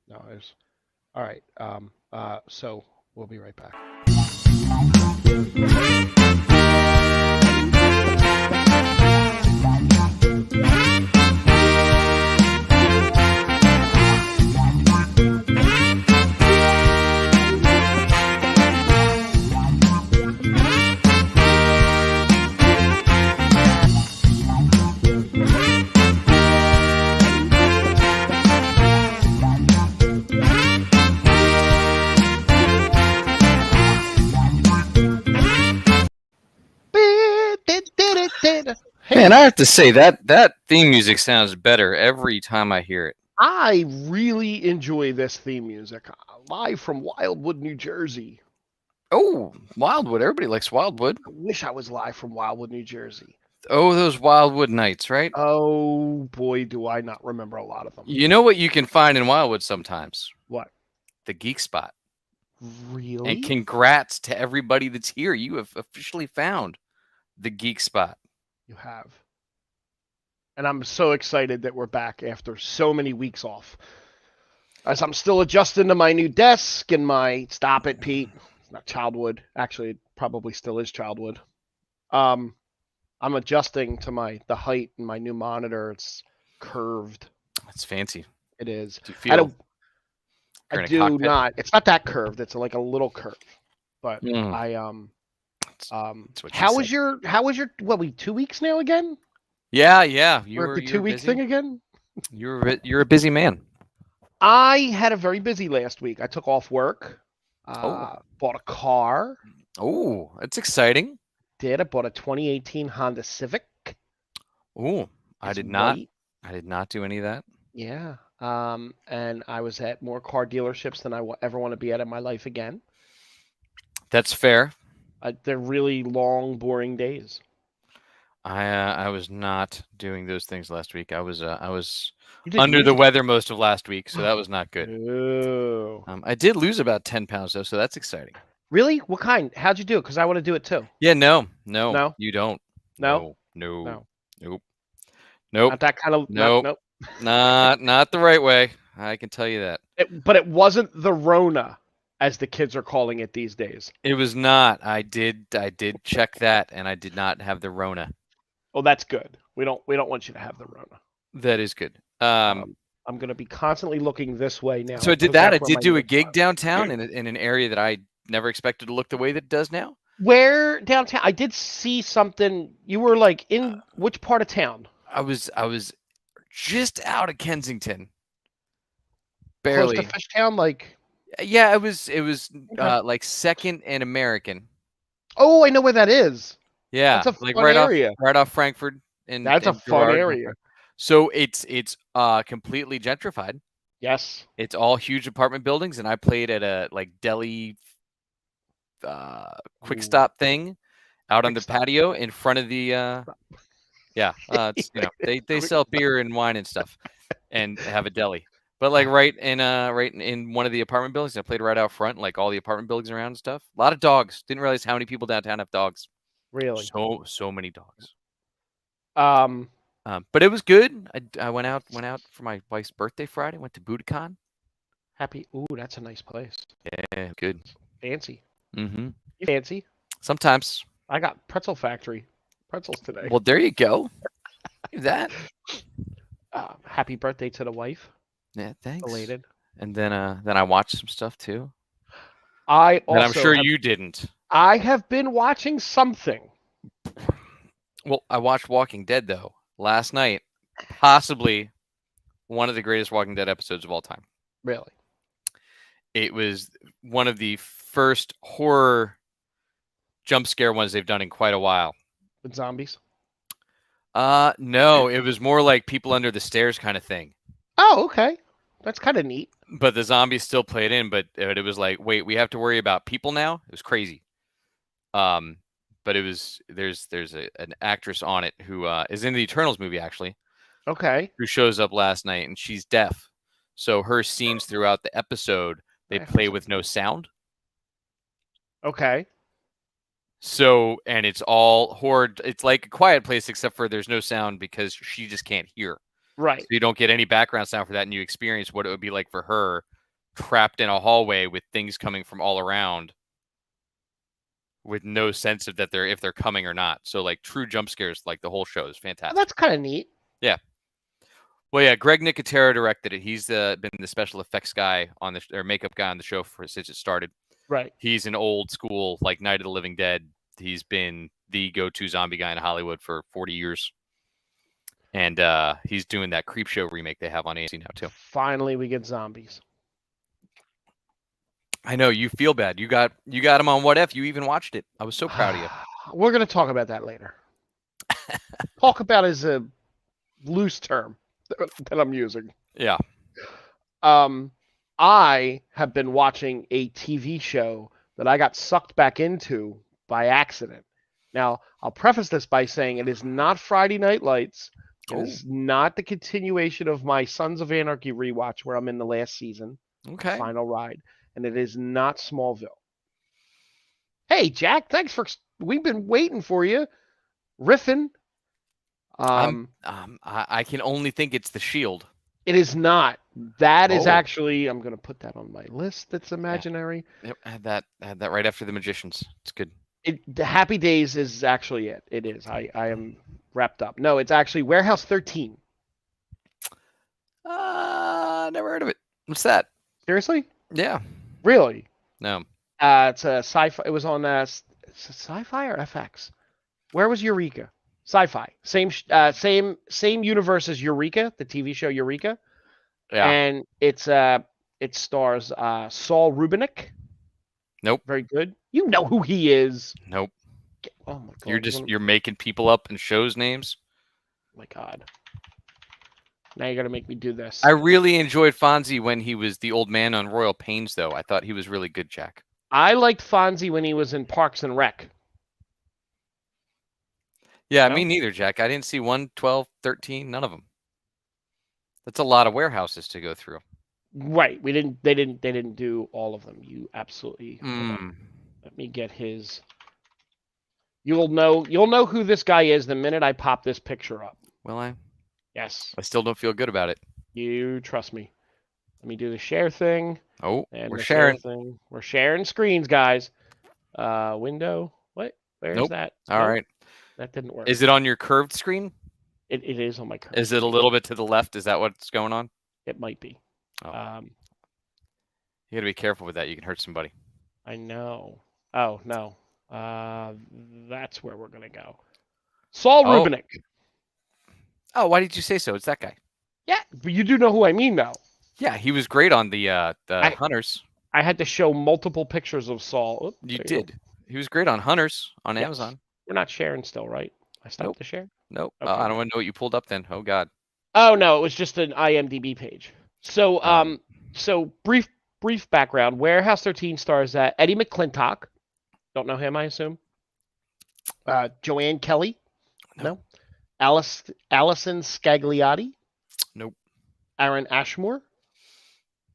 No, it's all right. So we'll be right back. Man, I Hey, have to say that theme music sounds better every time I hear it. I really enjoy this theme music. Live from Wildwood, New Jersey. Oh, Wildwood. Everybody likes Wildwood. I wish I was live from Wildwood, New Jersey. Oh, those Wildwood nights, right? Oh boy, do I not remember a lot of them. You know what you can find in Wildwood sometimes? What? The Geek Spot. And Really? congrats to everybody that's here. You have officially found the Geek Spot. You have. And I'm so excited that we're back after so many weeks off. As I'm still adjusting to my new desk and my stop it, Pete. It's not Childwood. Actually, it probably still is Childwood. Um, I'm adjusting to the height in my new monitor. It's curved. That's fancy. It is. Do you I feel don't. I you're in a do cockpit? not. It's not that curved. It's like a little curve. But Mm, I that's what she How said. was your what? We 2 weeks now again? Yeah, yeah. We're at the You were 2 week busy. thing again. You're a busy man. I had a very busy last week. I took off work. Oh, Bought a car. oh, that's exciting. I bought a 2018 Honda Civic. Oh, I It's did not. white. I did not do any of that. Yeah. And I was at more car dealerships than I ever want to be at in my life again. That's fair. They're really long, boring days. I was not doing those things last week. I was You didn't under need the to do weather most of last week, so that was not good. Oh. I did lose about 10 pounds though, so that's exciting. Really? What kind? How'd you do it? Because I want to do it too. Yeah, no, No? you don't. No? No, no, No. nope, nope, Not that kind of. Not, nope, nope. not the right way. I can tell you that. But it wasn't the Rona, as the kids are calling it these days. It was not. I did check that, and I did not have the Rona. Oh, that's good. We don't want you to have the Rona. That is good. I'm gonna be constantly looking this way now. So I did because that. that's I where did my do a notes gig are. downtown in an area that I never expected to look the way that it does now. Where downtown? I did see something. You were like in which part of town? I was just out of Kensington, Close to barely. Fishtown, like. Yeah, it was Okay. like Second and American. Oh, I know where that is. Yeah, That's a like fun area. right off Frankfurt That's a and fun Girard. area. So it's completely gentrified. Yes. It's all huge apartment buildings, and I played at a like deli quick Ooh, stop thing out on quick the stop. patio in front of the yeah, it's they Quick- sell beer and wine and stuff and have a deli. But like right in one of the apartment buildings, I played right out front, like all the apartment buildings around and stuff. A lot of dogs. Didn't realize how many people downtown have dogs. Really. So many dogs. Um. But it was good. I went out for my wife's birthday Friday. Went to Budokan. Happy. Ooh, that's a nice place. Yeah, good. Fancy. Mm-hmm. You fancy? Sometimes. I got Pretzel Factory pretzels today. Well, there you go. That. Happy birthday to the wife. Yeah, thanks. Belated. And then I watched some stuff too. I And I'm also. sure you didn't. I have been watching something. Well, I watched Walking Dead though last night. Possibly one of the greatest Walking Dead episodes of all time. Really. It was one of the first horror jump scare ones they've done in quite a while. With zombies. No, it was more like people under the stairs kind of thing. Oh, okay. That's kind of neat. But the zombies still played in, but it was like, wait, we have to worry about people now? It was crazy. But it was there's an actress on it who is in the Eternals movie actually, Okay. who shows up last night, and she's deaf. So her scenes throughout the episode, they I heard play some- with no sound. Okay. So, and it's all horror. It's like a quiet place, except for there's no sound because she just can't hear. Right. So you don't get any background sound for that, and you experience what it would be like for her trapped in a hallway with things coming from all around, with no sense of that if they're coming or not. So like true jump scares, like the whole show is Well, fantastic. that's kind of neat. Yeah. Well, yeah, Greg Nicotero directed it. He's been the special effects guy on the or makeup guy on the show since it started. Right. He's an old school like Night of the Living Dead. He's been the go-to zombie guy in Hollywood for 40 years. And he's doing that Creepshow remake they have on AMC now too. Finally, we get zombies. I know you feel bad. You got him on What If. You even watched it. I was so proud of you. We're going to talk about that later. Talk about is a loose term that I'm using. Yeah. I have been watching a TV show that I got sucked back into by accident. Now, I'll preface this by saying it is not Friday Night Lights. It is not the continuation of my Sons of Anarchy rewatch where I'm in the last season. Okay. Final ride. And it is not Smallville. Hey, Jack, thanks for... We've been waiting for you. Riffin. I can only think it's The Shield. It is not. That is actually... I'm going to put that on my list that's imaginary. Yep, I had that right after The Magicians. It's good. The Happy Days is actually it. It is. I am wrapped up. No, it's actually Warehouse 13. Never heard of it. What's that? Seriously? Yeah. Really? No. It's a sci-fi. It was on sci-fi or FX. Where was Eureka? Sci-fi. Same universe as Eureka, the TV show Eureka. Yeah. And it stars Saul Rubinek. Nope. Very good. You know who he is. Nope. Oh my god. You're making people up and shows names. Oh my god. Now you're gonna make me do this. I really enjoyed Fonzie when he was the old man on Royal Pains, though. I thought he was really good, Jack. I liked Fonzie when he was in Parks and Rec. Yeah, me neither, Jack. I didn't see 1, 12, 13, none of them. That's a lot of warehouses to go through. Right. They didn't do all of them. You absolutely. Let me get his. You'll know who this guy is the minute I pop this picture up. Will I? Yes. I still don't feel good about it. You trust me. Let me do the share thing. Oh, and we're sharing. We're sharing screens, guys. Window. What? Where's that? All right. That didn't work. Is it on your curved screen? It is on my curved. Is it a little bit to the left? Is that what's going on? It might be. Oh. You got to be careful with that. You can hurt somebody. I know. Oh, no. That's where we're going to go. Saul Rubinek. Oh, why did you say so? It's that guy. Yeah, but you do know who I mean, though. Yeah, he was great on the Hunters. I had to show multiple pictures of Saul. You did. He was great on Hunters on Amazon. We're not sharing still, right? I stopped the share? Nope. Okay. I don't want to know what you pulled up then. Oh, God. Oh, no, it was just an IMDb page. So, so brief background. Warehouse 13 stars Eddie McClintock. Don't know him, I assume. Joanne Kelly. No. Allison Scagliotti. Nope. Aaron Ashmore.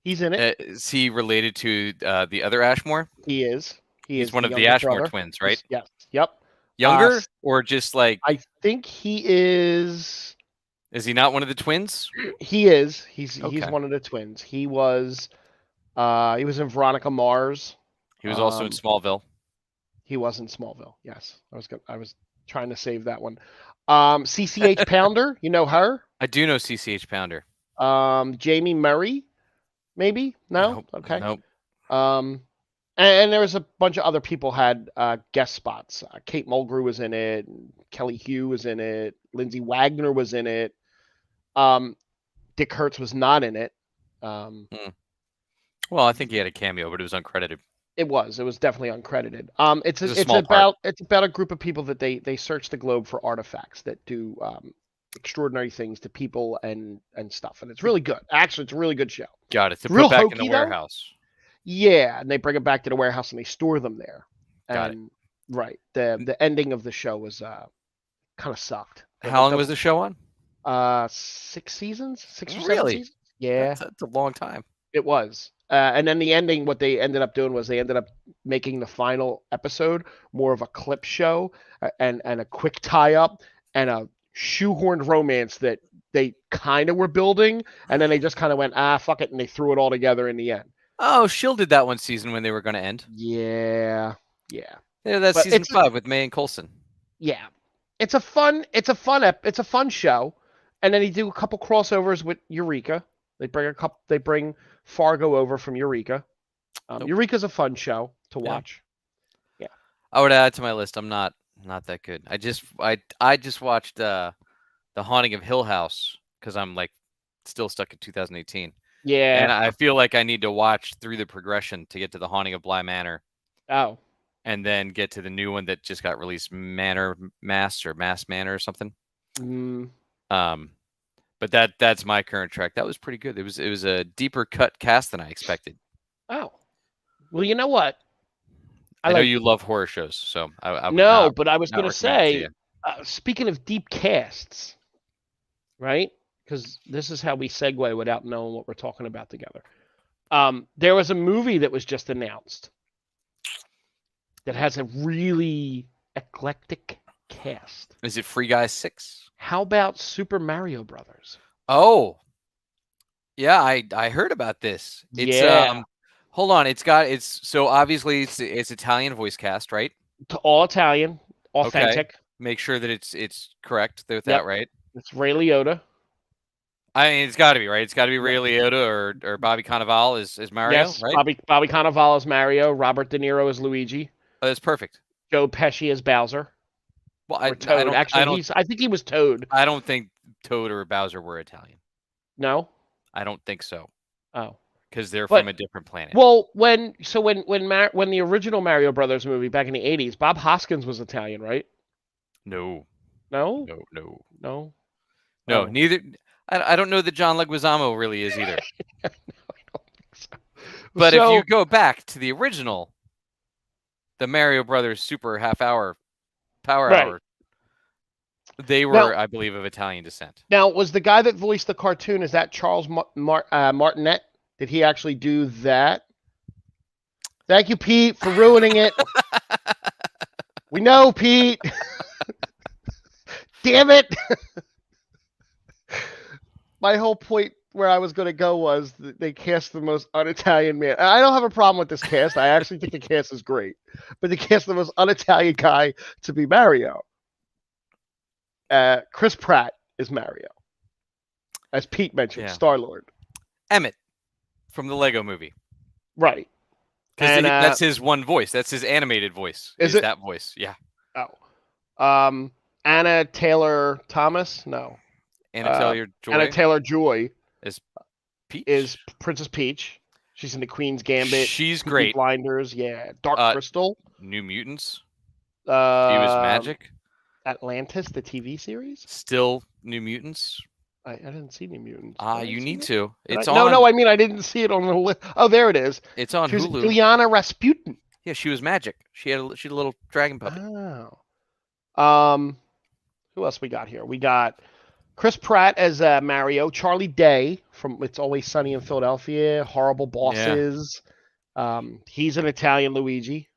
He's in it. Is he related to the other Ashmore? He is. He's one of the Ashmore brother. twins, right? Yes. Yep. Younger or just like? I think he is. Is he not one of the twins? He is. He's one of the twins. He was in Veronica Mars. He was also in Smallville. He was in Smallville. Yes. I was trying to save that one. CCH Pounder, you know her? I do know CCH Pounder. Jamie Murray, maybe? No? Nope. Okay. Nope. And there was a bunch of other people had guest spots. Kate Mulgrew was in it. Kelly Hugh was in it. Lindsay Wagner was in it. Dick Hertz was not in it. Well, I think he had a cameo, but it was uncredited. It was definitely uncredited. It's about a group of people that they search the globe for artifacts that do extraordinary things to people and stuff, and it's really good. Actually, it's a really good show. Got it. To put back in the warehouse. Yeah, and they bring it back to the warehouse and they store them there. Got it. Right. The ending of the show was kind of sucked. How long was the show on? 6 seasons, 6 or 7 Really? seasons. Yeah, that's a long time. It was. And then the ending, what they ended up doing was they ended up making the final episode more of a clip show and a quick tie-up and a shoehorned romance that they kind of were building, and then they just kind of went, fuck it, and they threw it all together in the end. Oh, Shield did that one season when they were going to end. Yeah, yeah. Yeah, that's But season 5 with May and Coulson. yeah, it's a fun show. And then he do a couple crossovers with Eureka. They bring Fargo over from Eureka. Nope. Eureka's a fun show to Yeah. watch. Yeah. I would add to my list. I'm not that good. I just watched The Haunting of Hill House because I'm like still stuck in 2018. And Yeah. I feel like I need to watch through the progression to get to The Haunting of Bly Manor. Oh. And then get to the new one that just got released, Manor Mass Manor or something. Mm. But that's my current track. That was pretty good. It was a deeper cut cast than I expected. Oh. Well, you know what? I know you love horror shows, so I would no, not, but I was going to recommend it to say, you. Speaking of deep casts, right? Because this is how we segue without knowing what we're talking about together. There was a movie that was just announced that has a really eclectic cast. Is it Free Guy 6? How about Super Mario Brothers? Oh, yeah, I heard about this. It's Yeah. Hold on, so obviously it's Italian voice cast, right? All Italian, authentic. Okay. Make sure that it's correct with that, right? It's Ray Liotta. I mean, it's got to be right. It's got to be Ray Liotta or Bobby Cannavale as Mario, Yes, right? Bobby Cannavale as Mario. Robert De Niro as Luigi. Oh, that's perfect. Joe Pesci as Bowser. Well, or Toad. I think he was Toad. I don't think Toad or Bowser were Italian. No, I don't think so. Oh, because they're from a different planet. Well, when the original Mario Brothers movie back in the 80s, Bob Hoskins was Italian, right? No. No. No. Neither. I don't know that John Leguizamo really is either. No, I don't think so. But if you go back to the original, the Mario Brothers Super Power Hour, they were, I believe, of Italian descent. Now, was the guy that voiced the cartoon, is that Charles Martinet? Did he actually do that? Thank you, Pete, for ruining it. We know, Pete. Damn it. My whole point where I was going to go was that they cast the most un-Italian man. I don't have a problem with this cast. I actually think the cast is great. But they cast the most un-Italian guy to be Mario. Chris Pratt is Mario. As Pete mentioned, Star-Lord. Emmett from the Lego movie. Right. Because that's his one voice. That's his animated voice. Is it? That voice, yeah. Oh. Anna Taylor-Thomas? No. Anna Taylor-Joy is Peach? Is Princess Peach. She's in the Queen's Gambit. She's great. Blinders, yeah. Dark Crystal. New Mutants. She was Magic. Atlantis, the TV series. Still New Mutants. I didn't see New Mutants. You need to. It's on. No, I mean I didn't see it on the list. Oh, there it is. It's on Hulu. Ilyana Rasputin. Yeah, she was Magic. She had a little dragon puppet. Oh. Who else we got here? We got Chris Pratt as Mario, Charlie Day from It's Always Sunny in Philadelphia, Horrible Bosses. Yeah. He's an Italian Luigi.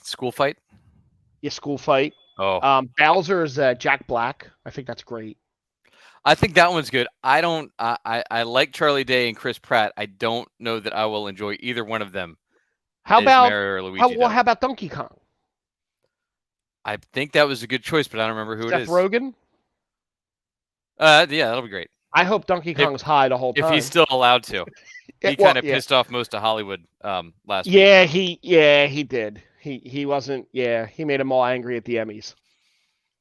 School Fight? Yeah, School Fight. Oh. Bowser's Jack Black. I think that's great. I think that one's good. I like Charlie Day and Chris Pratt. I don't know that I will enjoy either one of them. How about Mario or Luigi? How about Donkey Kong? I think that was a good choice, but I don't remember who it is. Seth Rogen? Yeah, that'll be great. I hope Donkey Kong's high the whole time. If he's still allowed to. He kind of pissed off most of Hollywood last week. He did. He wasn't. Yeah, he made them all angry at the Emmys.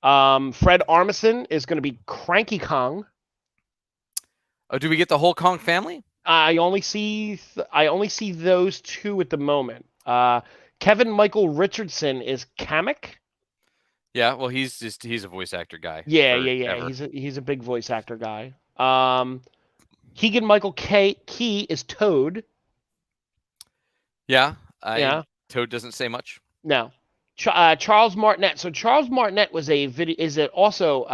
Fred Armisen is going to be Cranky Kong. Oh, do we get the whole Kong family? I only see those two at the moment. Kevin Michael Richardson is Kamek. Yeah, well, he's a voice actor guy. Yeah. He's a big voice actor guy. Keegan Michael Key is Toad. Yeah. Toad doesn't say much. No. Charles Martinet. So Charles Martinet was also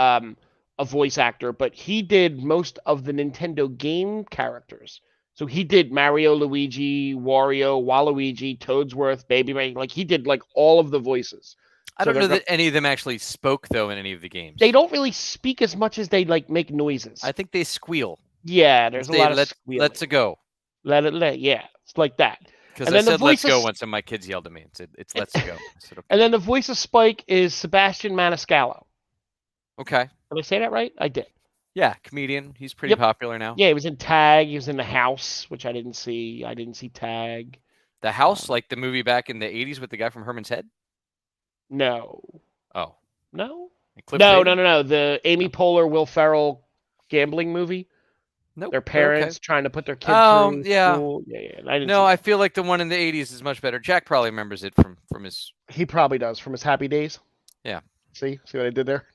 a voice actor, but he did most of the Nintendo game characters. So he did Mario, Luigi, Wario, Waluigi, Toadsworth, Baby Ray. Like he did like all of the voices. I don't know that any of them actually spoke though in any of the games. They don't really speak as much as they like make noises. I think they squeal. Yeah, there's a lot of squealing. Let's go. Yeah. it's like that. Because And I then the said "Let's voice go" of once, and my kids yelled at me. It's "Let's go." I said, and then the voice of Spike is Sebastian Maniscalco. "Okay, Did I say that right? I did. yeah, comedian. He's pretty Yep. popular now." Yeah, he was in Tag. He was in The House, which I didn't see. I didn't see Tag. The House, like the movie back in the '80s with the guy from Herman's Head. No. Oh, No? and Cliff No, no, Clavin. no, no. The Amy No. Poehler, Will Ferrell gambling movie. Nope. Their Okay. parents trying to put their kid Oh, through yeah. school. Yeah, yeah. I didn't No, see I that. feel like the one in the '80s is much better. Jack probably remembers it from his. He probably does from his Happy Days. Yeah. See what I did there?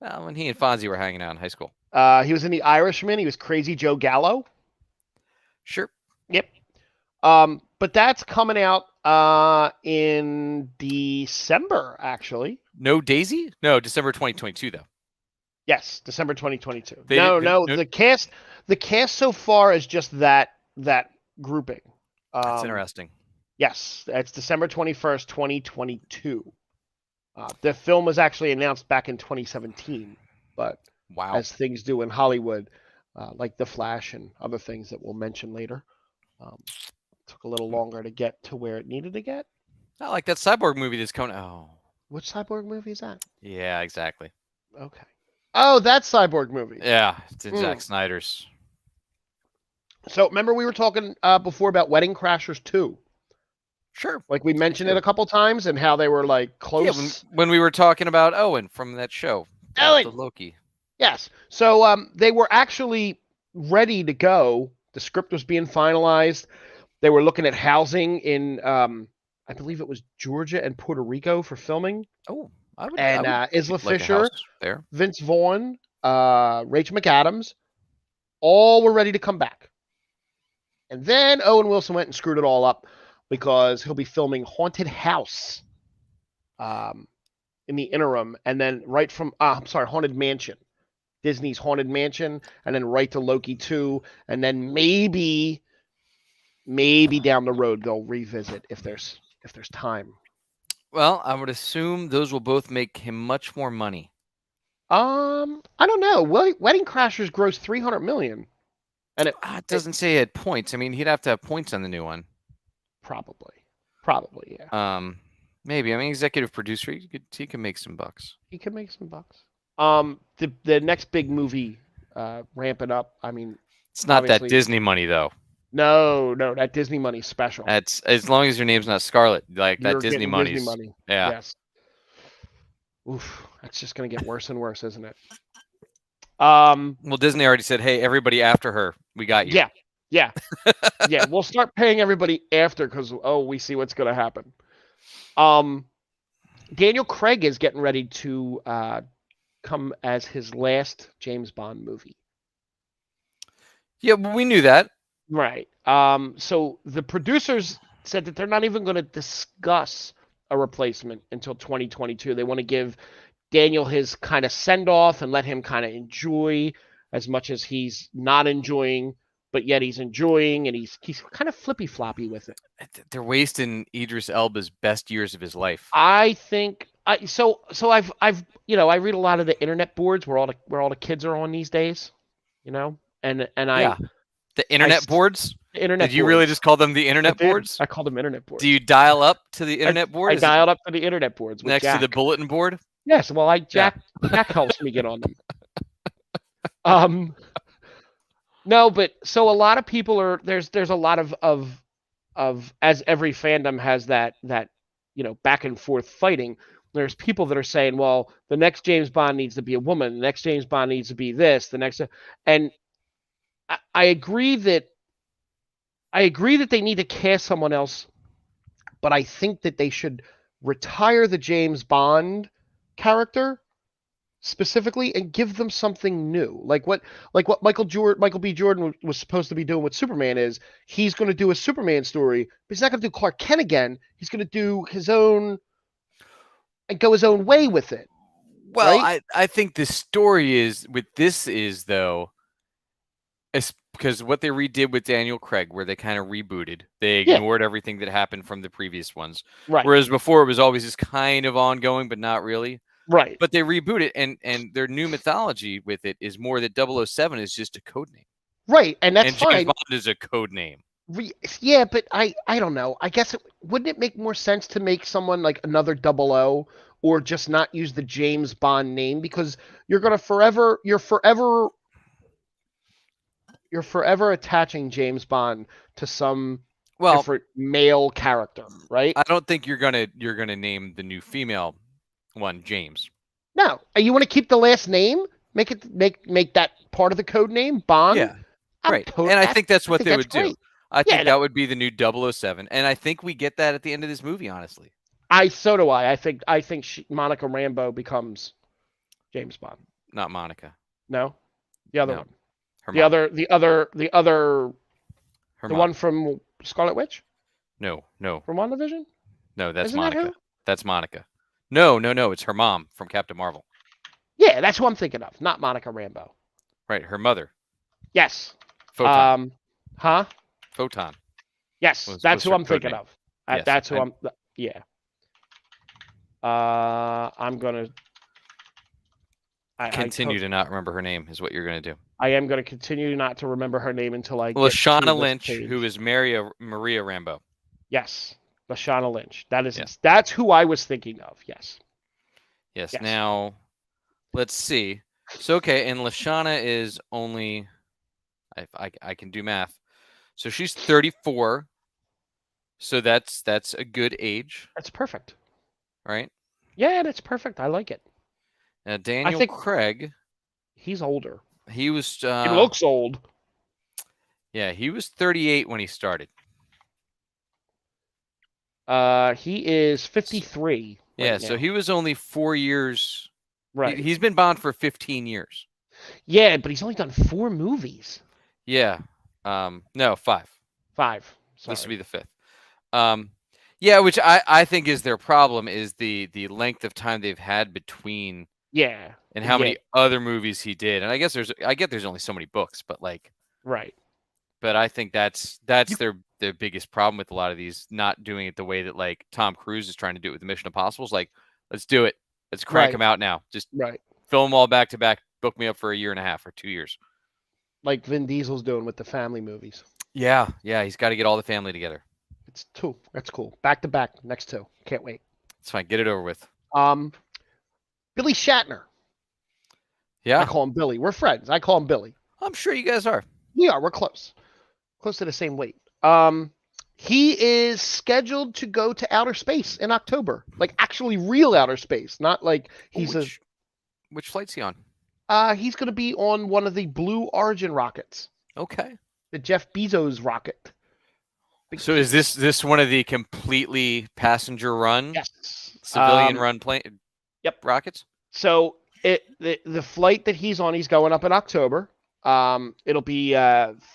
Well, when he and Fonzie were hanging out in high school. He was in The Irishman. He was Crazy Joe Gallo. Sure. Yep. But that's coming out in December, actually. No Daisy? No, December 2022 though. Yes, December 2022. They No, didn't. no, the cast so far is just that grouping. That's interesting. Yes, it's December 21st, 2022. The film was actually announced back in 2017, but Wow. as things do in Hollywood, like The Flash and other things that we'll mention later, took a little longer to get to where it needed to get. Not like that Cyborg movie that's coming. Oh, Which Cyborg movie is that? yeah, exactly. Okay. Oh, that Cyborg movie. Yeah, it's in Zack Snyder's. So remember we were talking before about Wedding Crashers 2. Sure. Like we mentioned it a couple times and how they were like close. Yeah, when we were talking about Owen from that show. Owen! The Loki. Yes. So they were actually ready to go. The script was being finalized. They were looking at housing in, I believe it was Georgia and Puerto Rico for filming. Oh, Isla like Fisher, there. Vince Vaughn, Rachel McAdams, all were ready to come back. And then Owen Wilson went and screwed it all up because he'll be filming Haunted House in the interim. And then Haunted Mansion. Disney's Haunted Mansion. And then right to Loki 2. And then maybe down the road they'll revisit if there's time. Well, I would assume those will both make him much more money. I don't know. Wedding Crashers grossed $300 million. And it doesn't say it had points. I mean, he'd have to have points on the new one. Probably, yeah. Maybe. I mean, executive producer, he can make some bucks. He can make some bucks. The next big movie, ramping up. I mean, it's not that Disney money though. No, that Disney money's special. That's as long as your name's not Scarlet, like You're that Disney money. Yeah. Yes. Oof, that's just gonna get worse and worse, isn't it? Well, Disney already said, "Hey, everybody after her, we got you." Yeah. We'll start paying everybody after because we see what's gonna happen. Daniel Craig is getting ready to come as his last James Bond movie. Yeah, we knew that. Right. So the producers said that they're not even going to discuss a replacement until 2022. They want to give Daniel his kind of send off and let him kind of enjoy as much as he's not enjoying, but yet he's enjoying, and he's kind of flippy floppy with it. They're wasting Idris Elba's best years of his life. I think I've I read a lot of the internet boards where all the kids are on these days, and the internet boards. The internet. Did you really just call them the internet boards? I called them internet boards. Do you dial up to the internet board? I dialed up to the internet boards with next Jack. to the bulletin board. Yes, well, Jack helps me get on them. No, but so a lot of people are there's a lot of as every fandom has that back and forth fighting. There's people that are saying, well, the next James Bond needs to be a woman. The next James Bond needs to be this. And I agree that they need to cast someone else, but I think that they should retire the James Bond character specifically and give them something new. Like what Michael B. Jordan was supposed to be doing with Superman is he's going to do a Superman story, but he's not going to do Clark Kent again. He's going to do his own and go his own way with it. Well, right? I think the story is though, because what they redid with Daniel Craig, where they kind of rebooted, they ignored everything that happened from the previous ones. Right. Whereas before it was always just kind of ongoing, but not really. Right. But they reboot it, and their new mythology with it is more that 007 is just a code name. Right, and that's and fine. James Bond is a code name. Yeah, but I don't know. I guess wouldn't it make more sense to make someone like another Double O, or just not use the James Bond name, because you're forever attaching James Bond to some Well, different male character, right? I don't think you're gonna name the new female one James. No, you want to keep the last name, make that part of the code name Bond. Yeah, right. And I That think that's I what think they that's would do. great. I Yeah, think that would be the new 007, and I think we get that at the end of this movie. Honestly, so do I. I think Monica Rambeau becomes James Bond. not Monica. No, the other No, one. her The mom. other, the other, the other, Her the mom. one from Scarlet Witch No, no, from WandaVision. no. That's Isn't that Monica. who? That's Monica. No, no, no. It's her mom from Captain Marvel. Yeah, that's who I'm thinking of. Not Monica Rambeau. Right. Her mother. Yes. Photon. Um. Huh? Photon Yes, was that's who her I'm code thinking name. of. Yes. That's who I'm. Yeah. I'm gonna. Continue to not remember her name is what you're gonna do. I am gonna continue not to remember her name until I get through Lashana this Lynch, page. who is Maria Rambeau. Yes, Lashana Lynch. That is Yeah. that's who I was thinking of. Yes. Yes. Yes. Now, let's see. So okay, and Lashana is only. I can do math. So she's 34. So that's a good age, That's perfect. right? Yeah, that's perfect. I like it. Now I Daniel think Craig, he's older. he was He looks old. yeah, he was 38 when he started. He is 53 Yeah, right so now. he was only 4 years. Right. He's been Bond for 15 years. Yeah, but he's only done 4 movies. Yeah. No, 5. 5. This would be Sorry. the 5th. Yeah, which I think is their problem is the length of time they've had between Yeah. and how Yeah. many other movies he did. And I get there's only so many books, but like Right. but I think that's You, their biggest problem with a lot of these, not doing it the way that like Tom Cruise is trying to do it with the Mission Impossible. Like, let's do it. Let's crank them right. out now. Just Right. film them all back to back. Book me up for a year and a half or 2 years. Like Vin Diesel's doing with the family movies. Yeah, yeah. He's got to get all the family together. It's 2. That's cool. Back to back. Next 2. Can't wait. It's fine. Get it over with. Billy Shatner. Yeah, I call him Billy. We're friends. I call him Billy. I'm sure you guys are. We are. We're close. Close to the same weight. He is scheduled to go to outer space in October. Like actually real outer space, not like he's Which flight's he on? he's going to be on one of the Blue Origin rockets, Okay. the Jeff Bezos rocket. So is this one of the completely passenger run, Yes, civilian run plane? Yep. Rockets. So the flight that he's on, he's going up in October. It'll be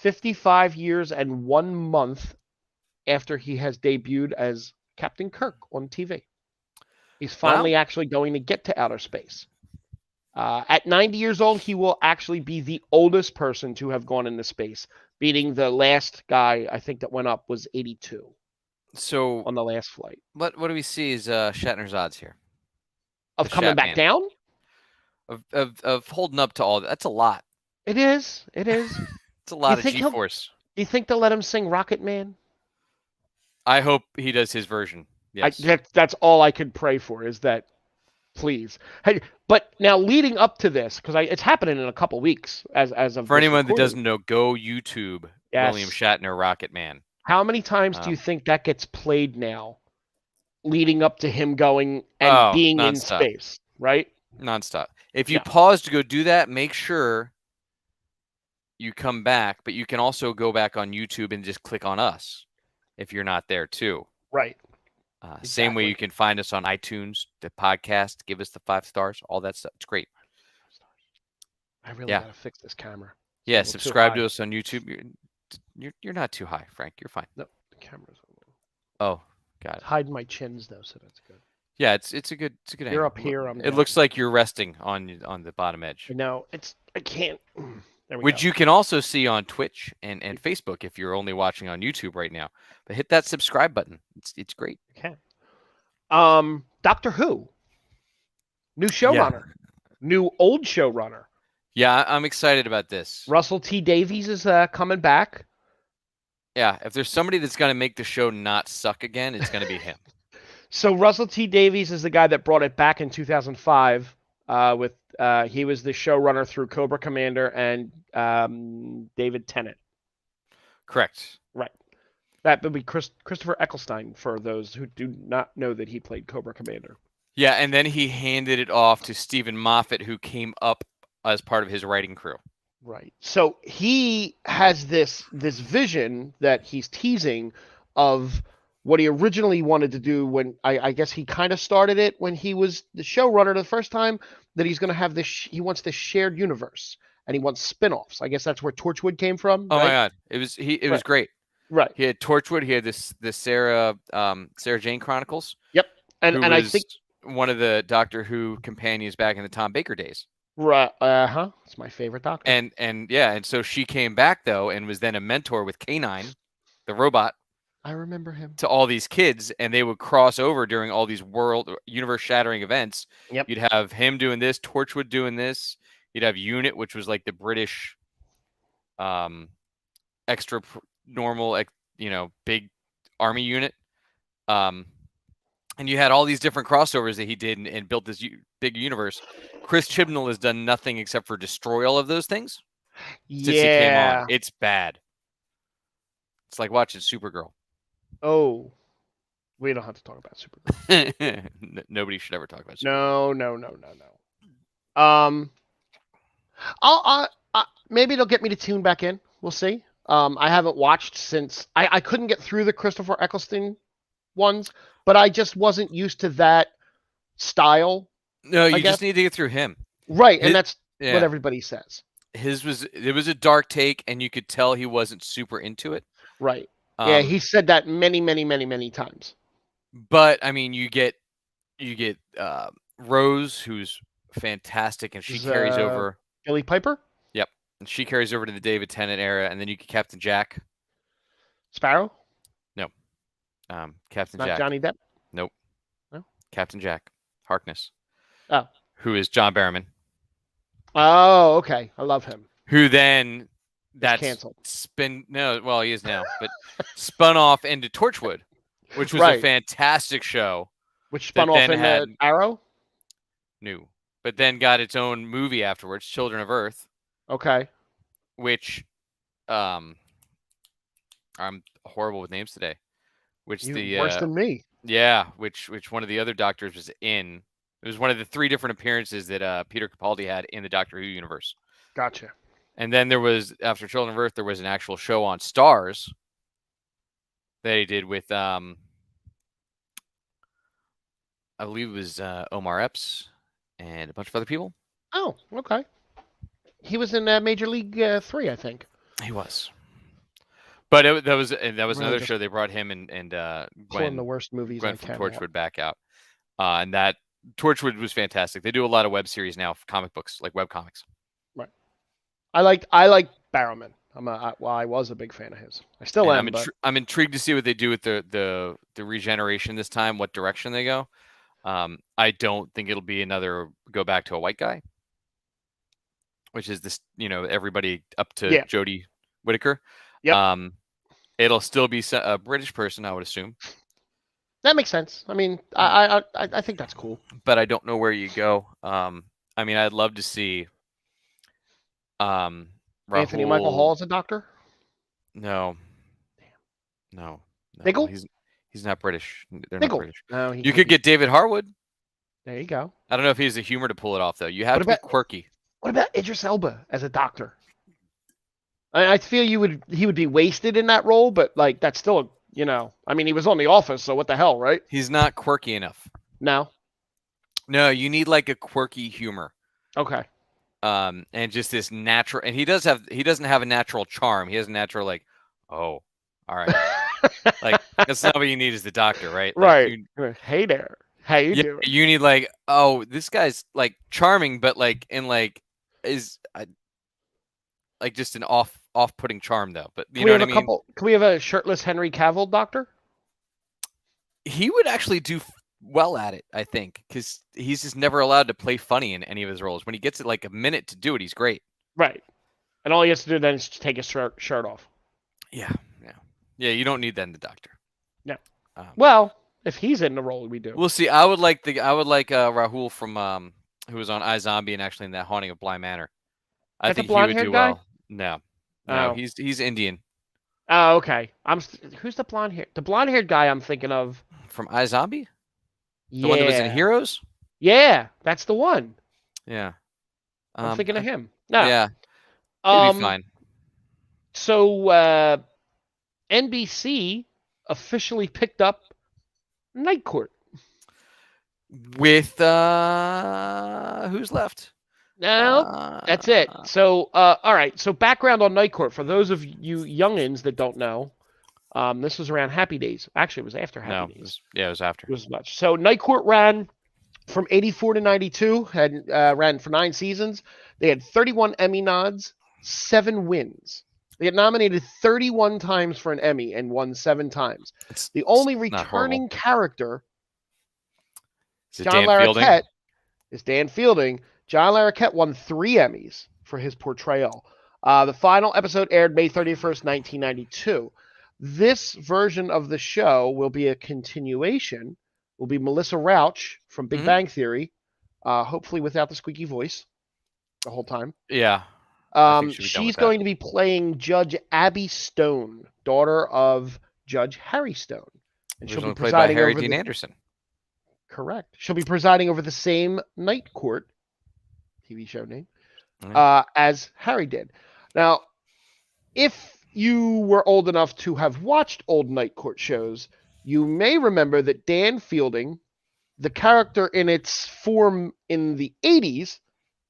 55 years and 1 month after he has debuted as Captain Kirk on TV. He's finally actually going to get to outer space. At 90 years old, he will actually be the oldest person to have gone into space, beating the last guy I think that went up was 82 So on the last flight. what do we see is Shatner's odds here Of coming back Shatman. down? Of holding up to all that? That's a lot. It is. It is. It's a lot of think he'll- G-force. Do you think they'll let him sing Rocket Man? I hope he does his version. Yes. That's all I could pray for is that, please. Hey, but now leading up to this, because it's happening in a couple weeks as of For this anyone that recording. doesn't know, go YouTube Yes. William Shatner Rocket Man. How many times do you think that gets played now, leading up to him going and Oh, being in nonstop. space, right? Nonstop. If you Yeah. pause to go do that, make sure you come back, but you can also go back on YouTube and just click on us if you're not there too. Right. Same way Exactly. you can find us on iTunes, the podcast, give us the 5 stars, all that stuff. It's great. I really Yeah. gotta fix this camera. It's a Yeah, little too subscribe high. to us on YouTube. You're not too high, Frank. You're fine. No, the camera's a little. Oh, got it. Hiding my chins though, so that's good. Yeah, it's a good You're angle. up here. I'm It down. looks like you're resting on the bottom edge. No, I can't. There we Which go. you can also see on Twitch and Facebook if you're only watching on YouTube right now. But hit that subscribe button. It's great. Okay. Doctor Who. New showrunner. New old showrunner. Yeah, I'm excited about this. Russell T Davies is coming back. Yeah, if there's somebody that's gonna make the show not suck again, it's gonna be him. So Russell T Davies is the guy that brought it back in 2005. With he was the showrunner through Cobra Commander and David Tennant. Correct. Right. That would be Christopher Eccleston for those who do not know that he played Cobra Commander. Yeah, and then he handed it off to Stephen Moffat, who came up as part of his writing crew. Right. So he has this vision that he's teasing of what he originally wanted to do when I guess he kind of started it when he was the showrunner the first time, that he's going to have this he wants this shared universe and he wants spin-offs. I guess that's where Torchwood came from, Oh my right? God, it was Right. great. Right. He had Torchwood. He had this Sarah Jane Chronicles, Yep. who And I was think one of the Doctor Who companions back in the Tom Baker days. right, it's my favorite Doctor. And so she came back though and was then a mentor with K9, the robot, I remember him. to all these kids, and they would cross over during all these universe shattering events. Yep. You'd have him doing this, Torchwood doing this. You'd have Unit, which was like the British extra normal, big army unit. And you had all these different crossovers that he did and built this big universe. Chris Chibnall has done nothing except for destroy all of those things since he came on. It's bad. It's like watching Supergirl. Oh, we don't have to talk about Supergirl. Nobody should ever talk about Supergirl. No. Maybe it'll get me to tune back in. We'll see. I haven't watched since I couldn't get through the Christopher Eccleston ones, but I just wasn't used to that style. No, you just need to get through him. Right, and that's what everybody says. It was a dark take, and you could tell he wasn't super into it. Right. Yeah, he said that many times. But I mean, you get Rose, who's fantastic, and she carries over. Billie Piper? Yep. And she carries over to the David Tennant era, and then you get Captain Jack. Sparrow? No. Captain Not Jack. Johnny Depp? Nope. No? Captain Jack. Harkness. Oh. Who is John Barrowman. Oh, okay. I love him. Who then that's canceled. He is now, but spun off into Torchwood, which was a fantastic show. Which spun off into Arrow? No. But then got its own movie afterwards, Children of Earth. Okay. Which I'm horrible with names today. Which worse than me. Yeah, which one of the other Doctors was in. It was one of the 3 different appearances that Peter Capaldi had in the Doctor Who universe. Gotcha. And then there was, after Children of Earth, there was an actual show on Stars that he did with, I believe it was Omar Epps and a bunch of other people. Oh, okay. He was in Major League 3, I think. He was. But that was another show. They brought him and Gwen the worst movies Gwen from Torchwood back out. And that Torchwood was fantastic. They do a lot of web series now, comic books, like web comics. Right. I like Barrowman. I was a big fan of his. I still am. I'm intrigued to see what they do with the regeneration this time. What direction they go. I don't think it'll be another go back to a white guy, which is this. Everybody up to Jodie Whittaker. Yep. It'll still be a British person, I would assume. That makes sense. I mean, I think that's cool. But I don't know where you go. I mean, I'd love to see. Anthony Michael Hall as a Doctor? No. No. Niggle? He's not British. They're Niggle. not British. No, you could get David Harwood. There you go. I don't know if he has the humor to pull it off, though. You have to be quirky. What about Idris Elba as a Doctor? I feel he would be wasted in that role, but like that's still, I mean, he was on The Office, so what the hell, right? He's not quirky enough. No. No, you need like a quirky humor. Okay. And just this natural, and he doesn't have a natural charm. He has a natural oh, all right. Like that's not what you need as the Doctor, right? Right. Hey there. How you doing? You need oh, this guy's charming, but is just an off-putting charm though. But you know what I mean? Can we have a shirtless Henry Cavill Doctor? He would actually do well at it, I think, because he's just never allowed to play funny in any of his roles. When he gets it a minute to do it, he's great. Right. And all he has to do then is take his shirt off. Yeah. Yeah, you don't need that in the Doctor. No. Um, Well, if he's in the role, we do. we'll see. I would like Rahul from who was on iZombie and actually in that Haunting of Bly Manor. I That the think he blonde would haired do guy? well. No, no, Oh. he's Indian Oh, okay. Who's the blonde hair? The blonde haired guy I'm thinking of. from iZombie, the one that was in Yeah. Heroes. Yeah, that's the one. Yeah. I'm thinking of I- him. No. yeah, it'd be Um fine. so NBC officially picked up Night Court. With who's left? No, that's it. Uh, So all right. So background on Night Court for those of you youngins that don't know. This was around Happy Days. Actually, it was after Happy no, Days. it was after. It was much. So Night Court ran from 84 to 92, had ran for 9 seasons. They had 31 Emmy nods, 7 wins. They get nominated 31 times for an Emmy and won 7 times. The It's only not horrible. returning character, Is it John Dan Fielding? Larroquette, is Dan Fielding. John Larroquette won 3 Emmys for his portrayal. The final episode aired May 31st, 1992. This version of the show will be a continuation. Will be Melissa Rauch from Big Mhm. Bang Theory, hopefully without the squeaky voice the whole time. Yeah, I think she'll be done with She's that. going to be playing Judge Abby Stone, daughter of Judge Harry Stone, and she'll be Originally played by presiding Harry over Dean the Anderson. correct. She'll be presiding over the same Night Court TV show name Yeah. as Harry did. Now, if you were old enough to have watched old Night Court shows, you may remember that Dan Fielding, the character in its form in the 80s,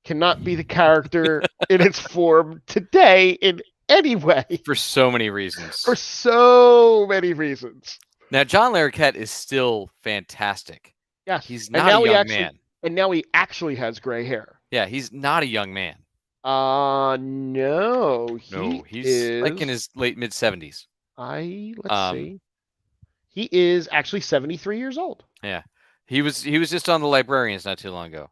cannot be the character in its form today in any way For so many reasons. for so many reasons. Now, John Larroquette is still fantastic. Yes. He's And not now a he young actually man. and now he actually has gray hair. Yeah, he's not a young man. No, No, he he's is like in his late mid 70s. let's see. He is actually 73 years old. Yeah, he was just on the Librarians not too long ago.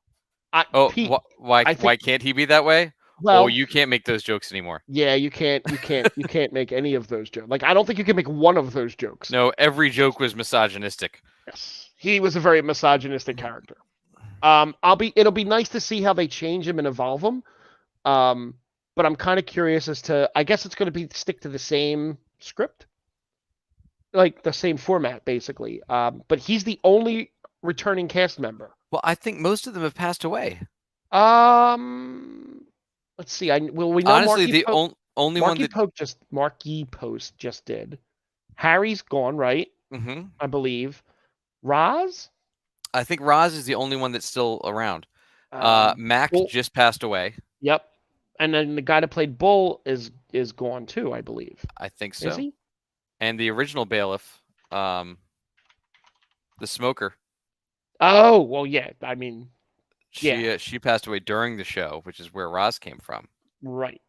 Pete, Why I think can't he be that way? well, Oh, you can't make those jokes anymore. yeah, you can't make any of those jokes. Like I don't think you can make one of those jokes. No, every joke was misogynistic. Yes. He was a very misogynistic character. It'll be nice to see how they change him and evolve him. But I'm kind of curious as to I guess it's going to be stick to the same script. Like the same format basically. But he's the only returning cast member. Well, I think most of them have passed away. Let's see. We know Honestly, Marky the Pope, only one that Marky Post just did. Harry's gone, right? hmm I believe. Roz? I think Roz is the only one that's still around. Mac Bull, just passed away. yep. And then the guy that played Bull is gone too, I believe. I think so. Is he? And the original bailiff, the smoker, Oh, well, yeah. I mean, she passed away during the show, which is where Roz came from. right.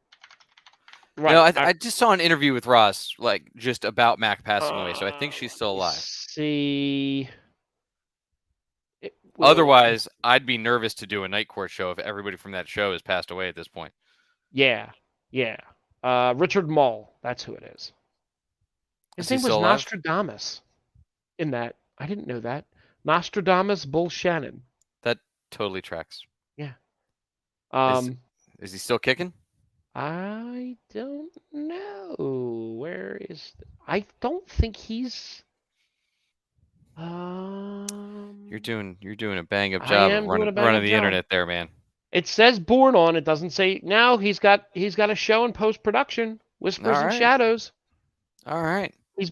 Right. No, I just saw an interview with Roz, like just about Mac passing away, so I think she's still alive. See. Otherwise, I'd be nervous to do a Night Court show if everybody from that show has passed away at this point. Yeah. Richard Mull. That's who it is. His name was Nostradamus in that. I didn't know that. Nostradamus Bull Shannon. That totally tracks. Yeah. Is he still kicking? I don't know. Where is? I don't think he's. You're doing a bang up job of running the internet there, man. It says born on. It doesn't say now. He's got a show in post production. Whispers and Shadows. All right. His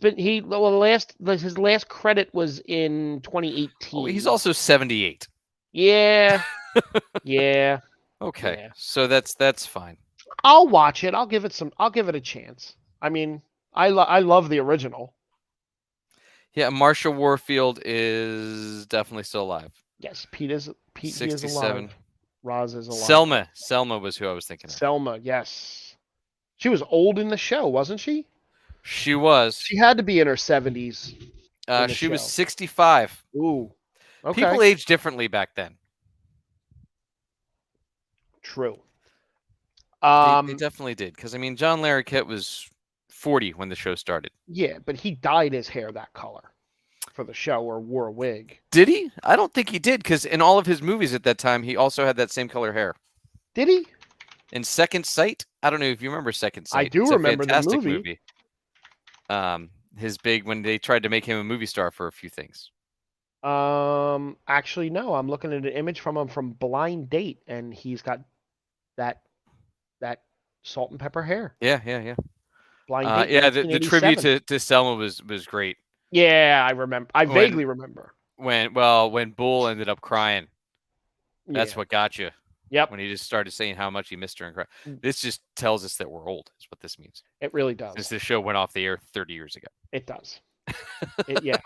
last credit was in 2018. Oh, he's also 78. Yeah. Yeah. Okay. Yeah. So that's fine. I'll watch it. I'll give it a chance. I mean, I love the original. Yeah, Marsha Warfield is definitely still alive. Yes, Pete is 67. alive. Roz is alive. Selma was who I was thinking of. Selma, yes. She was old in the show, wasn't she? She was. She had to be in her 70s. She was 65. Ooh. Okay. People age differently back then. True. They definitely did. Because, I mean, John Larroquette was 40 when the show started. Yeah, but he dyed his hair that color for the show or wore a wig. Did he? I don't think he did, because in all of his movies at that time, he also had that same color hair. Did he? In Second Sight, I don't know if you remember Second I Sight. do It's a remember the fantastic movie. movie. His big when they tried to make him a movie star for a few things. Actually, no. I'm looking at an image from him from Blind Date, and he's got that that salt and pepper hair. Yeah. Blind Date, Yeah, the tribute 1987. to Selma was great. Yeah, I remember. I When vaguely remember. when Bull ended up crying, that's Yeah. what got you. Yep. When he just started saying how much he missed her and cried. Mm. This just tells us that we're old, is what this means. It really Since does. this show went off the air 30 years ago. It does. Yeah.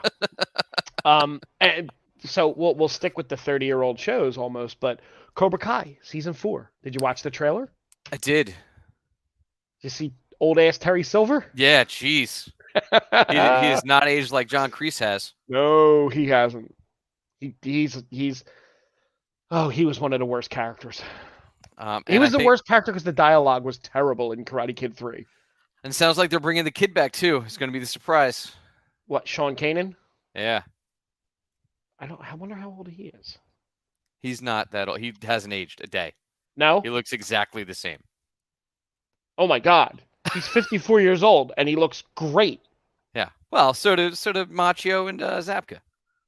And so we'll stick with the 30-year-old shows almost, but Cobra Kai season 4. Did you watch the trailer? I did. Did you see old ass Terry Silver? Yeah, jeez. He has not aged like John Kreese has. No, he hasn't. He's oh, he was one of the worst characters. He was the worst character because the dialogue was terrible in Karate Kid 3. And it sounds like they're bringing the kid back too. It's going to be the surprise. What, Sean Kanan? Yeah. I wonder how old he is. He's not that old. He hasn't aged a day. No? He looks exactly the same. Oh my God. He's 54 years old and he looks great. Yeah. Well, so do Machio and Zapka.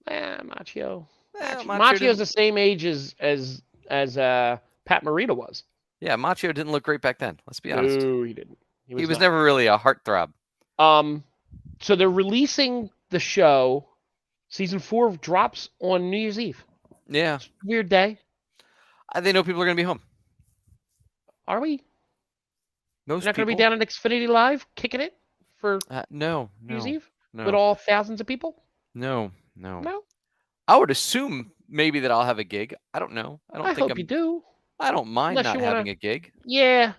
Machio. Machio Machio's the same age as Pat Morita was. Yeah, Machio didn't look great back then. Let's be honest. No, he didn't. He was never really a heartthrob. So they're releasing the show. Season 4 drops on New Year's Eve. Yeah. Weird day. They know people are going to be home. Are we? Most You're not going to be down at Xfinity Live kicking it for no. New Year's Eve? No. With all thousands of people? No. No? I would assume maybe that I'll have a gig. I don't know. I hope you do. I don't mind Unless not having a gig. Yeah.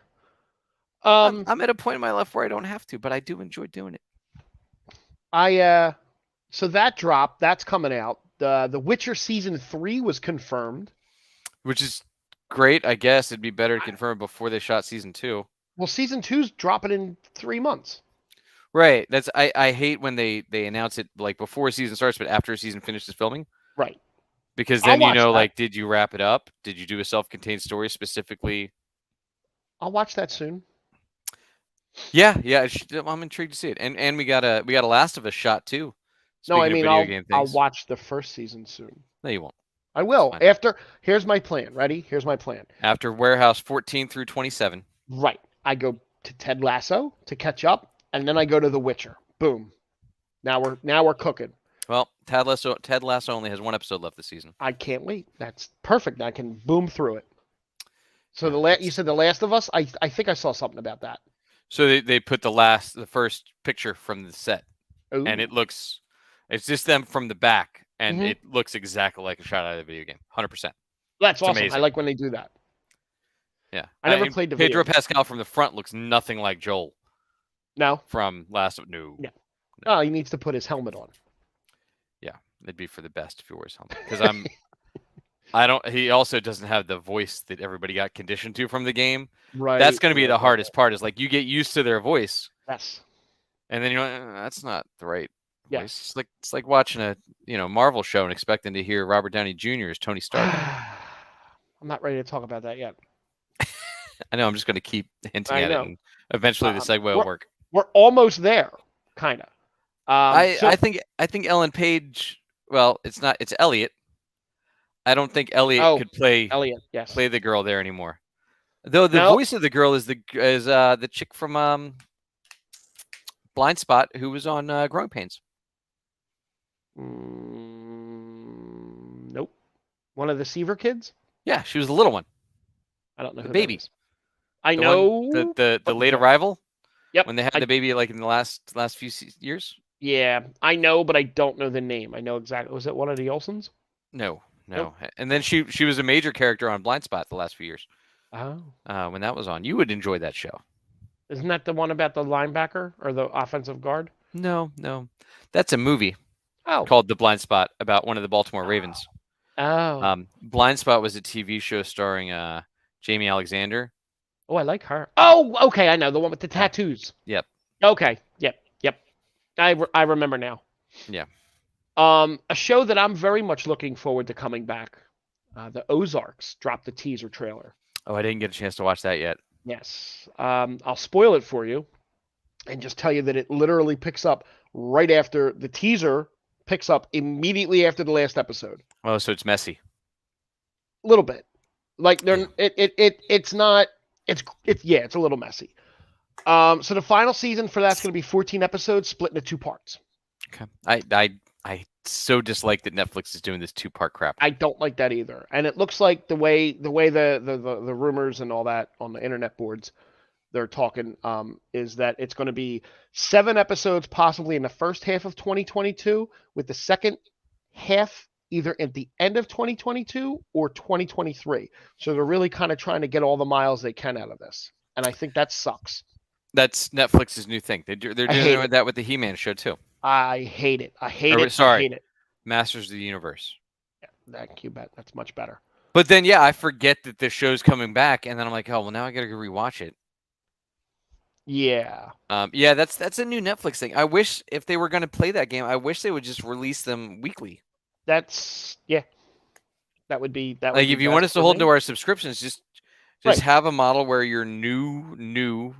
I'm at a point in my life where I don't have to, but I do enjoy doing it. So that dropped. That's coming out. The Witcher season 3 was confirmed, which is great. I guess it'd be better to confirm before they shot season 2. Well, season 2's dropping in 3 months. Right. That's I hate when they announce it like before a season starts, but after a season finishes filming. Right. Because then like, did you wrap it up? Did you do a self-contained story specifically? I'll watch that soon. Yeah. I'm intrigued to see it. And we got a Last of Us shot too. No, I mean I'll watch the first season soon. No, you won't. I will. Here's my plan. Ready? Here's my plan. After Warehouse 14 through 27. Right. I go to Ted Lasso to catch up, and then I go to The Witcher. Boom. Now we're cooking. Well, Ted Lasso only has 1 episode left this season. I can't wait. That's perfect. I can boom through it. So you said The Last of Us? I think I saw something about that. So they put the first picture from the set. Ooh. And it's just them from the back, and it looks exactly like a shot out of the video game. 100%. That's awesome. Amazing. I like when they do that. Yeah. I never played the video. Pedro Pascal from the front looks nothing like Joel. No? From Last of No. Yeah. No, he needs to put his helmet on. Yeah, it'd be for the best if he wears helmet. Because he also doesn't have the voice that everybody got conditioned to from the game. Right. That's going to be the hardest part, is like you get used to their voice. Yes. And then you're like, that's not the right voice. Yes. It's like watching a Marvel show and expecting to hear Robert Downey Jr. as Tony Stark. I'm not ready to talk about that yet. I know, I'm just going to keep hinting at it, and eventually the segue will work. We're almost there, kind of. I think Ellen Page. Well, it's not. It's Elliot. I don't think Elliot could play the girl there anymore. Though the voice of the girl is the chick from Blind Spot, who was on Growing Pains. Nope. One of the Seaver kids? Yeah, she was the little one. I don't know the who baby. I know the late arrival. Yep. When they had the baby, like in the last few years. Yeah, I know, but I don't know the name. I know exactly. Was it one of the Olsons? No. Nope. And then she was a major character on Blind Spot the last few years. Oh. When that was on, you would enjoy that show. Isn't that the one about the linebacker or the offensive guard? No. That's a movie. Oh. Called The Blind Spot, about one of the Baltimore Ravens. Oh. Blind Spot was a TV show starring Jamie Alexander. Oh, I like her. Oh, okay, I know. The one with the tattoos. Yep. Okay. Yep. Yep. I remember now. Yeah. A show that I'm very much looking forward to coming back. The Ozarks dropped the teaser trailer. Oh, I didn't get a chance to watch that yet. Yes. I'll spoil it for you and just tell you that it literally picks up right after the teaser picks up immediately after the last episode. Oh, so it's messy. A little bit. Like Yeah. it's not it's yeah, it's a little messy. So the final season for that's going to be 14 episodes split into two parts. Okay. I so dislike that Netflix is doing this two-part crap. I don't like that either. And it looks like the way the rumors and all that on the internet boards they're talking is that it's going to be 7 episodes possibly in the first half of 2022 with the second half either at the end of 2022 or 2023. So they're really kind of trying to get all the miles they can out of this. And I think that sucks. That's Netflix's new thing. They're I hate doing it. that with the He-Man show too. I hate it. I hate Or it. I sorry, hate it. Masters of the Universe. Thank you, bet. That's much better. But then yeah, I forget that the show's coming back, and then I'm like, oh well, now I gotta go rewatch it. Yeah. Yeah, that's a new Netflix thing. I wish if they were going to play that game, I wish they would just release them weekly. That's yeah. That would Like be if you want best us to for hold me. to our subscriptions, just Right. have a model where your new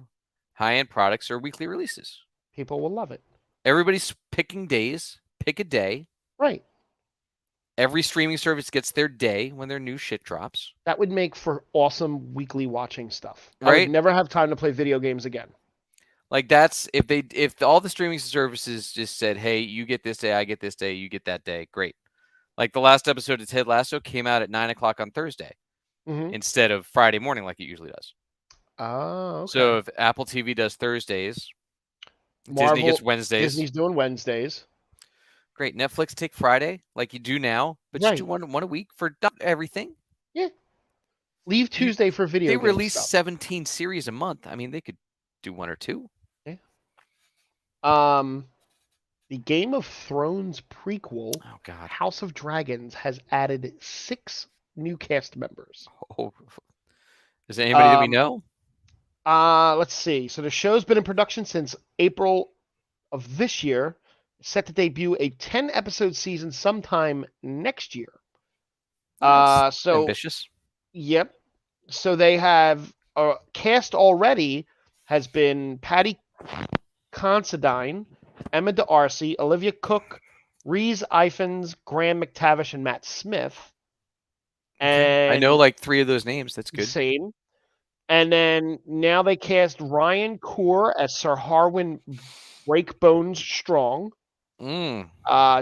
high-end products are weekly releases. People will love it. Everybody's picking days. Pick a day. Right. Every streaming service gets their day when their new shit drops. That would make for awesome weekly watching stuff. I would Right? never have time to play video games again. Like that's if all the streaming services just said, "Hey, you get this day, I get this day, you get that day." Great. Like the last episode of Ted Lasso came out at 9 o'clock on Thursday Mm-hmm. instead of Friday morning like it usually does. Oh, So okay. if Apple TV does Thursdays, Disney gets Marvel, Wednesdays. Disney's doing Wednesdays. Great. Netflix take Friday like you do now, but just do Right. one a week for not everything. Yeah. Leave You Tuesday for they video game release stuff. 17 series a month. I mean, they could do one or two. Yeah. Um, the Game of Thrones prequel, Oh God. House of Dragons, has added 6 new cast members. Oh, is there anybody that we Um, know? let's see. So the show's been in production since April of this year, set to debut a 10 episode season sometime next year. That's So ambitious. yep. So they have cast already has been Patty Considine, Emma D'Arcy, Olivia Cook, Reese Ifans, Graham McTavish, and Matt Smith. Okay. I know And like 3 of those names. That's good. insane. And then now they cast Ryan Coor as Sir Harwin Breakbones Strong, Mm.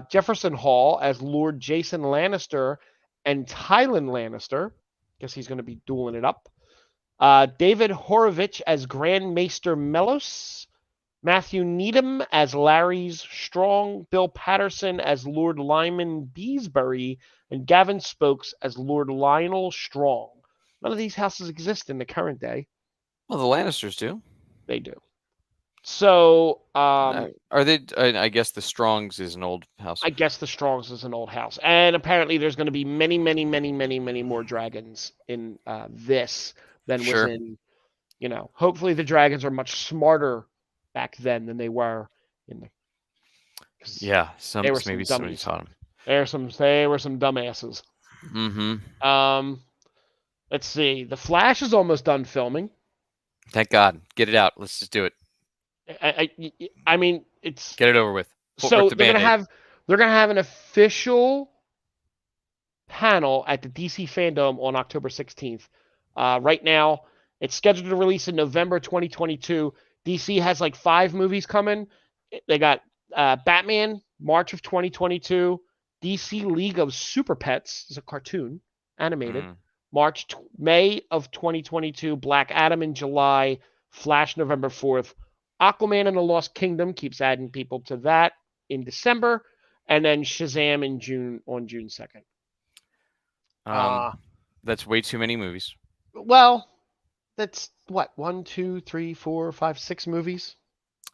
Jefferson Hall as Lord Jason Lannister, and Tylan Lannister. Guess he's going to be dueling it up. David Horovich as Grand Maester Melos, Matthew Needham as Larry's Strong, Bill Patterson as Lord Lyman Beesbury, and Gavin Spokes as Lord Lionel Strong. None of these houses exist in the current day. Well, the Lannisters do. They do. So, Are they? I guess the Strongs is an old house. I guess the Strongs is an old house, and apparently there's going to be many, many, many, many, many more dragons in this than was Sure. in. Hopefully the dragons are much smarter back then than they were in the. 'Cause Yeah. they were Maybe some somebody dummies. taught them. They were some dumbasses. Mm-hmm. Let's see. The Flash is almost done filming. Thank God. Get it out. Let's just do it. I mean, it's Get it over with. so Rip the Band-Aid. they're gonna have an official panel at the DC Fandom on October 16th. Right now, it's scheduled to release in November 2022. DC has like 5 movies coming. They got Batman, March of 2022. DC League of Super Pets is a cartoon, animated. Mm. May of 2022. Black Adam in July. Flash November 4th. Aquaman and the Lost Kingdom keeps adding people to that in December, and then Shazam in June 2nd. That's way too many movies. Well, that's what 1, 2, 3, 4, 5, 6 movies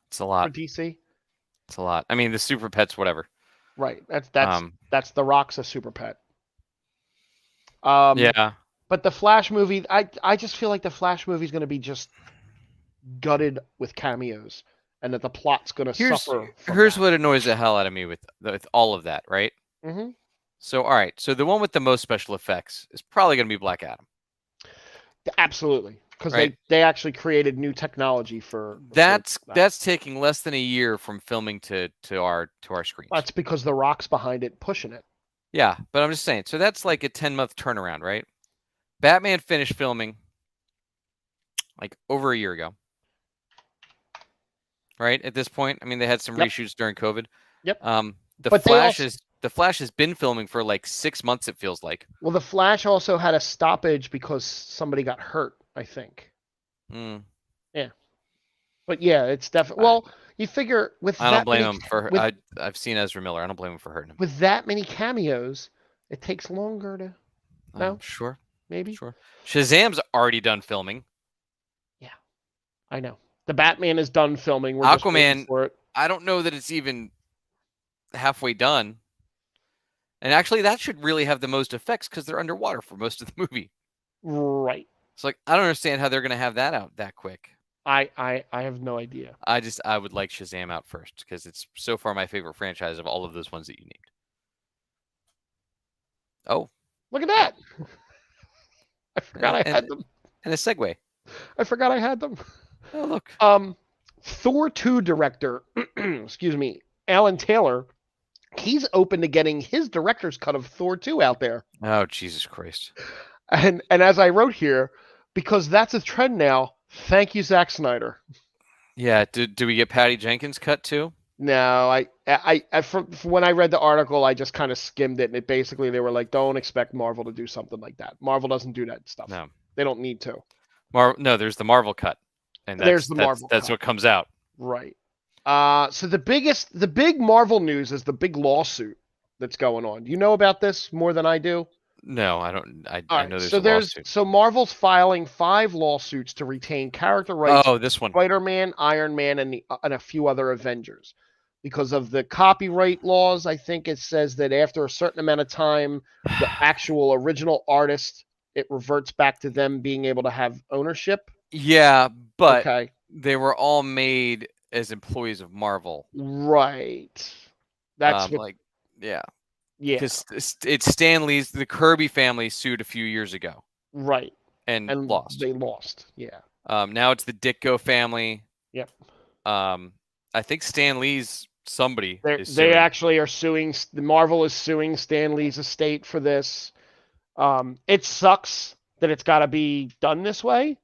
It's a for lot. DC. It's a lot. I mean, the Super Pets, whatever. Right. Um, That's The Rock's a super pet. yeah. But the Flash movie, I just feel like the Flash movie is going to be just gutted with cameos, and that the plot's going to Here's suffer from here's that. what annoys the hell out of me with all of that, right? Hmm. So all right, so the one with the most special effects is probably going to be Black Adam, Absolutely, because right? they actually created new technology for That's that. that's taking less than a year from filming to our screens. That's because the Rock's behind it, pushing it. Yeah, but I'm just saying. So that's like a 10-month turnaround, right? Batman finished filming like over a year ago, right? At this point, I mean, they had some Yep, reshoots during COVID. yep. The But they Flash also is the Flash has been filming for like 6 months. It feels like. well, the Flash also had a stoppage because somebody got hurt. I think. Mm, Yeah, but yeah, it's definitely. I, Well, you figure I don't blame him for. I've seen Ezra Miller. I don't blame him for hurting him. with that many cameos, it takes longer to. No, Sure, maybe. sure. Shazam's already done filming. Yeah, I know. The Batman is done filming. We're just waiting Aquaman. for it. I don't know that it's even halfway done. And actually, that should really have the most effects because they're underwater for most of the movie. Right. It's like I don't understand how they're going to have that out that quick. I have no idea. I would like Shazam out first because it's so far my favorite franchise of all of those ones that you named. Oh, Look at oh, that. I forgot and I and, had them. and a segue. I forgot I had them. Oh, look. Um, Thor 2 director, excuse me, Alan Taylor, he's open to getting his director's cut of Thor 2 out there. Oh, Jesus Christ. And as I wrote here, because that's a trend now, thank you, Zack Snyder. Yeah. Do we get Patty Jenkins cut too? No, from when I read the article, I just kind of skimmed it, and it basically they were like, don't expect Marvel to do something like that. Marvel doesn't do that stuff. No. They don't need to. No, there's the Marvel cut, and There's that's the that's Marvel that's cut. what comes out. Right. So the big Marvel news is the big lawsuit that's going on. Do you know about this more than I do? No, I don't. All I right. know there's So a lawsuit. Marvel's filing 5 lawsuits to retain character rights Oh, for this one. Spider-Man, Iron Man, and a few other Avengers. Because of the copyright laws, I think it says that after a certain amount of time, the actual original artist, it reverts back to them being able to have ownership. Yeah, but Okay. they were all made as employees of Marvel. Right. That's what. Like, yeah, Yeah. because it's Stan Lee's. The Kirby family sued a few years ago Right. and And lost. they lost. Yeah. Now it's the Ditko family. Yep. I think Stan Lee's somebody is They suing. actually are suing. The Marvel is suing Stan Lee's estate for this. It sucks that it's got to be done this way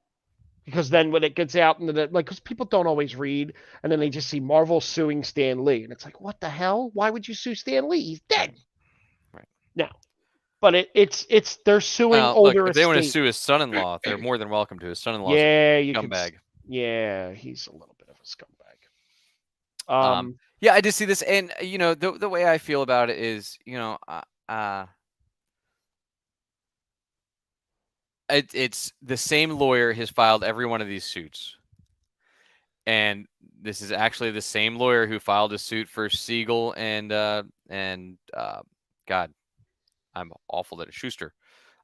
because then when it gets out into the because people don't always read and then they just see Marvel suing Stan Lee and it's like what the hell? Why would you sue Stan Lee? He's dead. Right. No, but it's they're suing Look, older if they want to estate. sue his son-in-law, they're more than welcome to. His son-in-law's a Yeah, you could. scumbag. Yeah, he's a little bit of a scumbag. Yeah, I just see this, and the way I feel about it is, it's the same lawyer has filed every one of these suits, and this is actually the same lawyer who filed a suit for Siegel and God, I'm awful at it, Schuster,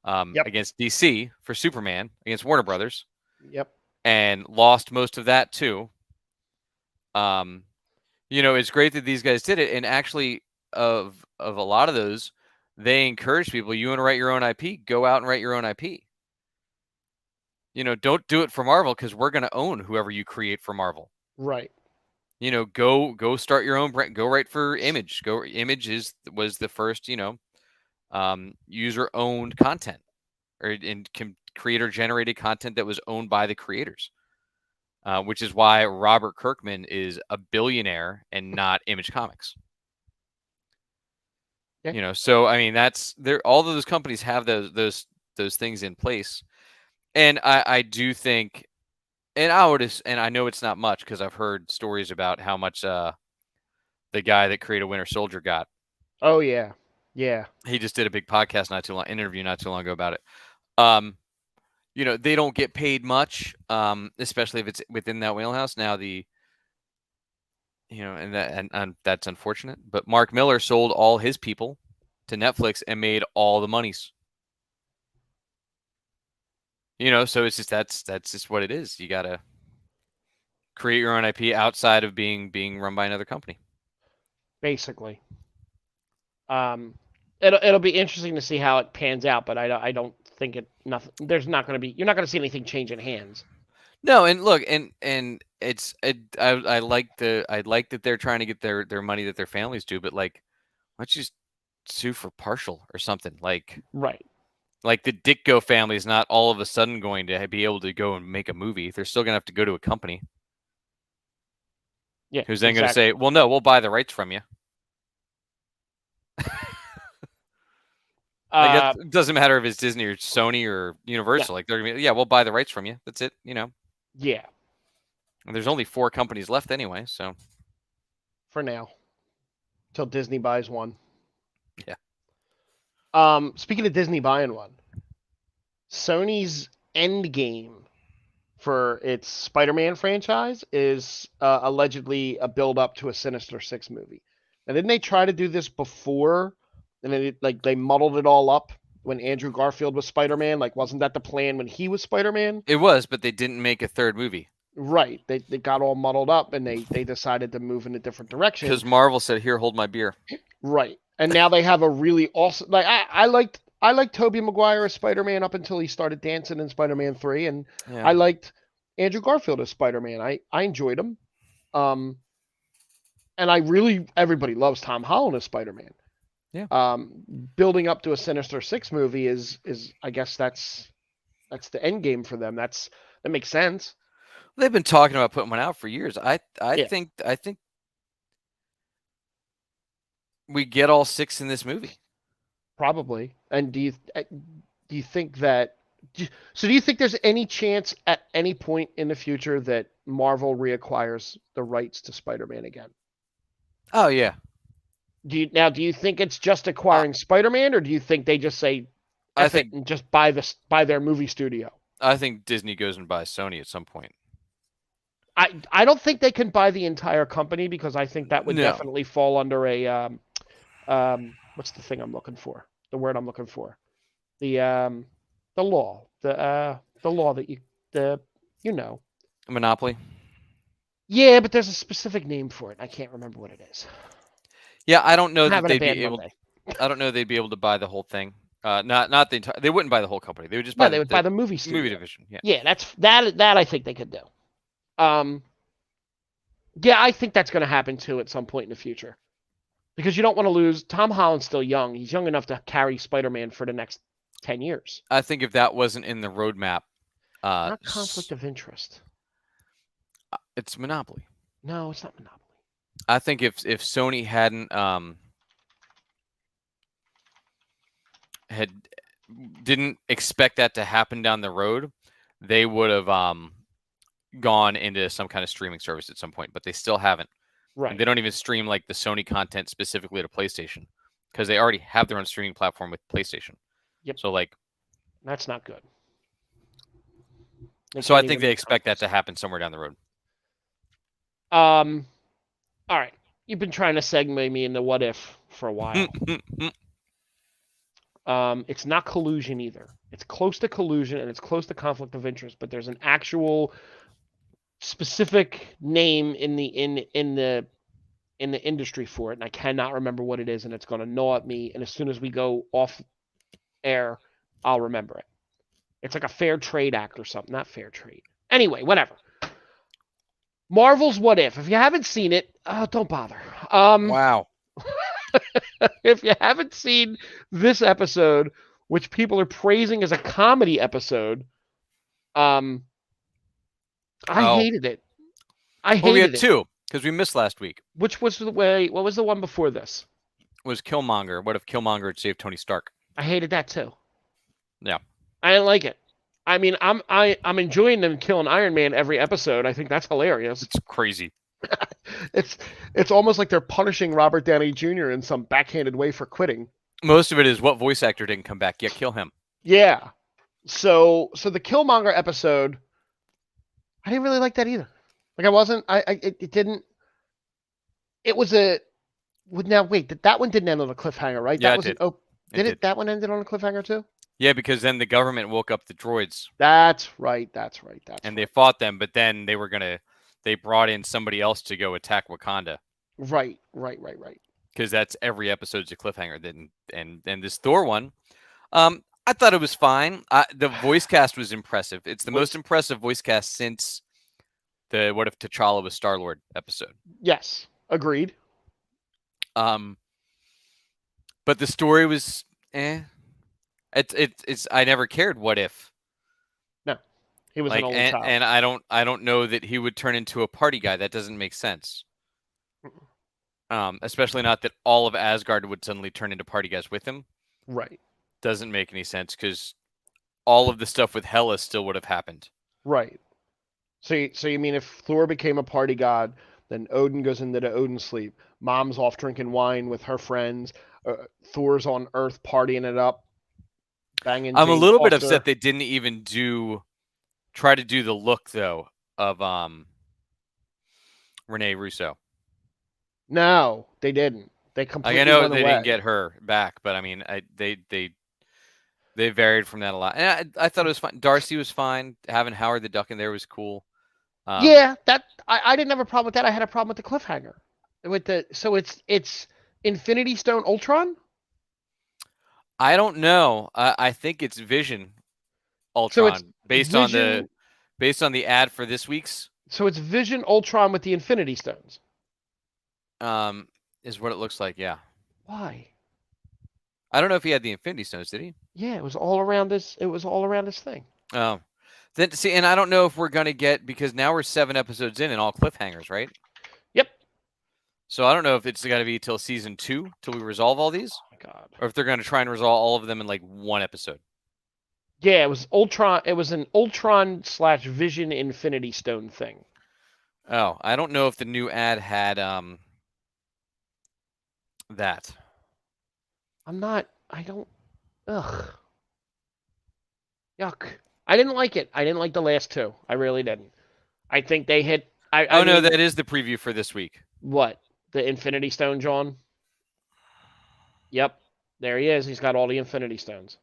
Yep. against DC for Superman against Warner Brothers, Yep. and lost most of that too. It's great that these guys did it, and actually, of a lot of those, they encourage people. You want to write your own IP? Go out and write your own IP. Don't do it for Marvel because we're going to own whoever you create for Marvel. Right. Go start your own brand. Go write for Image. Image was the first user owned content or creator generated content that was owned by the creators. Which is why Robert Kirkman is a billionaire and not Image Comics. Yeah. So I mean that's all of those companies have those things in place, and I do think, and I know it's not much because I've heard stories about how much the guy that created Winter Soldier got. Oh yeah. Yeah. He just did a big podcast interview not too long ago about it. They don't get paid much, especially if it's within that wheelhouse. Now and that's unfortunate. But Mark Miller sold all his people to Netflix and made all the monies. So it's just that's just what it is. You gotta create your own IP outside of being run by another company. basically. It'll be interesting to see how it pans out, but I don't think nothing. There's not going to be. You're not going to see anything change in hands. No, and look, and I like that they're trying to get their money that their families do, but like, why don't you just sue for partial or something? Right. Like the Ditko family is not all of a sudden going to be able to go and make a movie. They're still going to have to go to a company Yeah. who's then Exactly. going to say, "Well, no, we'll buy the rights from you." Like it doesn't matter if it's Disney or Sony or Universal. Yeah. Like they're gonna be, yeah, we'll buy the rights from you. That's it. Yeah. And there's only 4 companies left anyway, so For now, till Disney buys one. yeah. Speaking of Disney buying one, Sony's Endgame for its Spider-Man franchise is allegedly a build-up to a Sinister Six movie. And didn't they try to do this before? And then they muddled it all up when Andrew Garfield was Spider-Man. Like, wasn't that the plan when he was Spider-Man? It was, but they didn't make a third movie. Right. They got all muddled up and they decided to move in a different direction. Because Marvel said, "Here, hold my beer." Right. And now they have a really awesome. Like I liked Tobey Maguire as Spider-Man up until he started dancing in Spider-Man 3, and Yeah. I liked Andrew Garfield as Spider-Man. I enjoyed him. And everybody loves Tom Holland as Spider-Man. Yeah. Building up to a Sinister Six movie is I guess that's the end game for them. That makes sense. They've been talking about putting one out for years. I Yeah. think we get all 6 in this movie. Probably. And do you think that? So do you think there's any chance at any point in the future that Marvel reacquires the rights to Spider-Man again? Oh yeah. Do you think it's just acquiring Spider-Man, or do you think they just say, I F it think and just buy their movie studio? I think Disney goes and buys Sony at some point. I don't think they can buy the entire company because I think that would definitely fall under a what's the thing I'm looking for? The word I'm looking for. The law. The law that A monopoly. Yeah, but there's a specific name for it. I can't remember what it is. Yeah, I don't know I'm that having they'd a bad be able. Monday. I don't know they'd be able to buy the whole thing. Not the entire. They wouldn't buy the whole company. They would just buy. They would buy the movie studio. Movie division. Yeah. Yeah, that I think they could do. Yeah, I think that's going to happen too at some point in the future, because you don't want to lose. Tom Holland's still young. He's young enough to carry Spider-Man for the next 10 years. I think if that wasn't in the roadmap, not conflict of interest. It's monopoly. No, it's not monopoly. I think if Sony hadn't didn't expect that to happen down the road, they would have gone into some kind of streaming service at some point, but they still haven't. Right. And they don't even stream like the Sony content specifically to PlayStation because they already have their own streaming platform with PlayStation. Yep. So like, that's not good. So I think they expect that to happen somewhere down the road. All right. You've been trying to segue me into what if for a while. It's not collusion either. It's close to collusion and it's close to conflict of interest, but there's an actual specific name in the industry for it, and I cannot remember what it is, and it's going to gnaw at me. And as soon as we go off air, I'll remember it. It's like a Fair Trade Act or something. Not Fair Trade. Anyway, whatever. Marvel's What If. If you haven't seen it, don't bother. Wow. If you haven't seen this episode, which people are praising as a comedy episode, I hated it. We had 2 because we missed last week. Which was what was the one before this? It was Killmonger. What if Killmonger had saved Tony Stark? I hated that too. Yeah. I didn't like it. I mean, I'm enjoying them killing Iron Man every episode. I think that's hilarious. It's crazy. It's almost like they're punishing Robert Downey Jr. in some backhanded way for quitting. Most of it is what voice actor didn't come back. Yeah, kill him. Yeah. So the Killmonger episode, I didn't really like that either. Like it didn't. It was now wait, that one didn't end on a cliffhanger, right? Yeah, that was it did. Did it? That one ended on a cliffhanger too? Yeah, because then the government woke up the droids. That's right. And they fought them, but then they were gonna they brought in somebody else to go attack Wakanda. Right. Because that's every episode's a cliffhanger. Then and this Thor one, I thought it was fine. The voice cast was impressive. It's the most impressive voice cast since the What If T'Challa was Star-Lord episode. Yes, agreed. But the story was It's I never cared what if. No, he was an only child. And I don't know that he would turn into a party guy. That doesn't make sense. Especially not that all of Asgard would suddenly turn into party guys with him. Right. Doesn't make any sense because all of the stuff with Hela still would have happened. Right. So you mean if Thor became a party god, then Odin goes into the Odin sleep. Mom's off drinking wine with her friends. Thor's on Earth partying it up, banging. I'm a Jane little bit Foster. upset they didn't even try to do the look though of Renee Russo. No, they didn't. They completely I know went they away. didn't get her back, but I mean, they varied from that a lot, and I thought it was fine. Darcy was fine. Having Howard the Duck in there was cool. Yeah, that I didn't have a problem with that. I had a problem with the cliffhanger. So it's Infinity Stone Ultron. I don't know. I think it's Vision Ultron So it's based on the ad for this week's. So it's Vision Ultron with the Infinity Stones. Is what it looks like. Yeah. Why? I don't know if he had the Infinity Stones. Did he? Yeah, it was all around this. It was all around this thing. Oh, then see, and I don't know if we're gonna get because now we're 7 episodes in and all cliffhangers, right? Yep. So I don't know if it's got to be till season 2 till we resolve all these. Oh my god. Or if they're going to try and resolve all of them in like one episode. Yeah, it was Ultron. It was an Ultron/Vision Infinity Stone thing. Oh, I don't know if the new ad had that. I don't. Ugh. Yuck. I didn't like it. I didn't like the last two. I really didn't. I think they hit. I no, mean, that is the preview for this week. What? The Infinity Stone, John? Yep. There he is. He's got all the Infinity Stones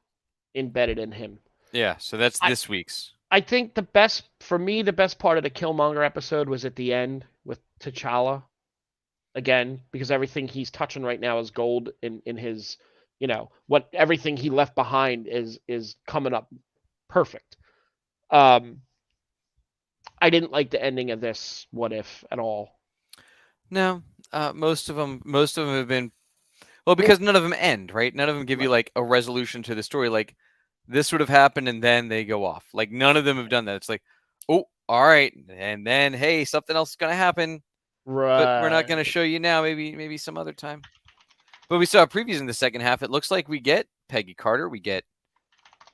embedded in him. Yeah, so that's this week's. I think the best part of the Killmonger episode was at the end with T'Challa. Again, because everything he's touching right now is gold in his, everything he left behind is coming up perfect. I didn't like the ending of this What If at all. No, most of them have been because none of them end, right? None of them give you like a resolution to the story. Like this would have happened, and then they go off. Like none of them have done that. It's like, oh, all right, and then hey, something else is gonna happen. Right. But we're not gonna show you now. Maybe some other time. But we saw previews in the second half. It looks like we get Peggy Carter. We get,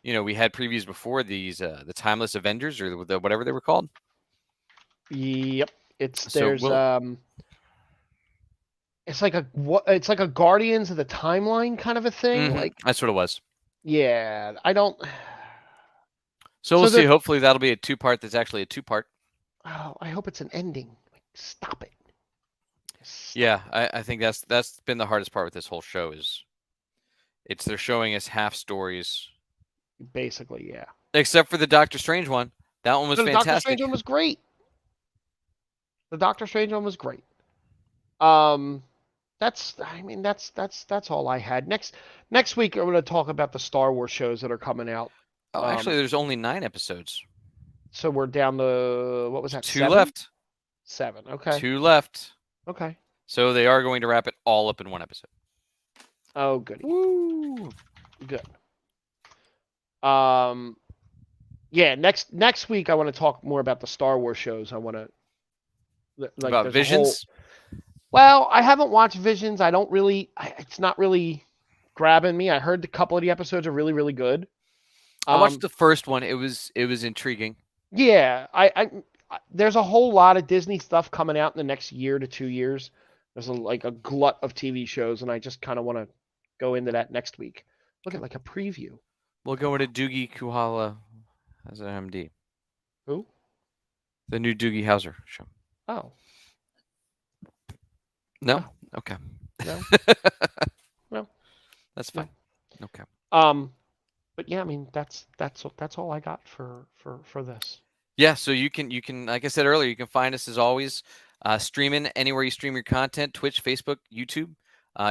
we had previews before these the Timeless Avengers or the whatever they were called. Yep. It's like a Guardians of the Timeline kind of a thing. Mm-hmm. Like that's what it was. Yeah, I don't. So we'll see. Hopefully that'll be a 2-part. That's actually a 2-part. Oh, I hope it's an ending. Stop it. Yeah, I think that's been the hardest part with this whole show is they're showing us half stories. Basically, yeah. Except for the Doctor Strange one. That one was fantastic. The Doctor Strange one was great. That's all I had. Next week I'm going to talk about the Star Wars shows that are coming out. Oh, actually, there's only 9 episodes. So we're down to what was that? 2 left. 7. Okay. 2 left. Okay. So they are going to wrap it all up in one episode. Oh, goody. Woo! Good. Yeah. Next week I want to talk more about the Star Wars shows. I want to about Visions. Well, I haven't watched Visions. I don't really. It's not really grabbing me. I heard a couple of the episodes are really, really good. I watched the first one. It was intriguing. Yeah, I there's a whole lot of Disney stuff coming out in the next year to 2 years. There's a glut of TV shows, and I just kind of want to go into that next week. Look at like a preview. We'll go into Doogie Kuhala as an MD. Who? The new Doogie Howser show. Oh. No? Okay. No. No. That's fine. No. Okay. But yeah, I mean that's all I got for this. Yeah, so you can like I said earlier, you can find us as always streaming anywhere you stream your content, Twitch, Facebook, YouTube.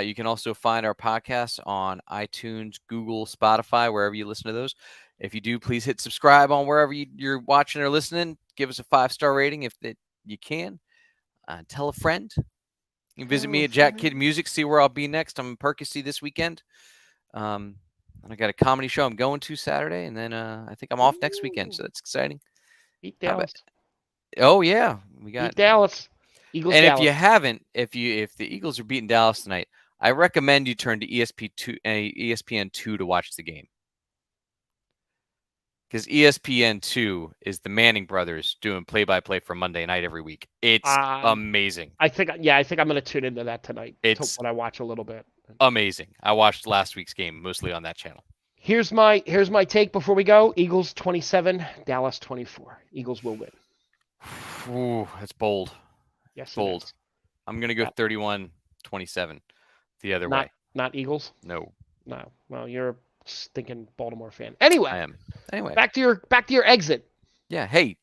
You can also find our podcasts on iTunes, Google, Spotify, wherever you listen to those. If you do, please hit subscribe on wherever you're watching or listening. Give us a 5-star rating if you can. Tell a friend. You can visit me at Jack Kid Music, see where I'll be next. I'm in Percy this weekend. And I got a comedy show I'm going to Saturday, and then I think I'm off next weekend, so that's exciting. Beat How about? Dallas. Oh yeah, we got. Beat Dallas. Eagles And if Dallas. you haven't, if the Eagles are beating Dallas tonight, I recommend you turn to ESPN2 to watch the game. Because ESPN2 is the Manning brothers doing play-by-play for Monday night every week. It's amazing. I think I'm going to tune into that tonight. It's when I watch a little bit. Amazing. I watched last week's game mostly on that channel. Here's my take before we go. Eagles 27, Dallas 24. Eagles will win. Ooh, that's bold. Yes, bold. I'm going to go 31-27 the other way. Not Eagles? No. No. Well, you're a stinking Baltimore fan. Anyway. I am. Anyway. Back to your exit. Yeah, hey.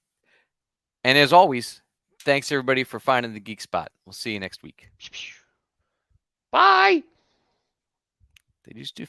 And as always, thanks everybody for finding the Geek Spot. We'll see you next week. Bye. They just do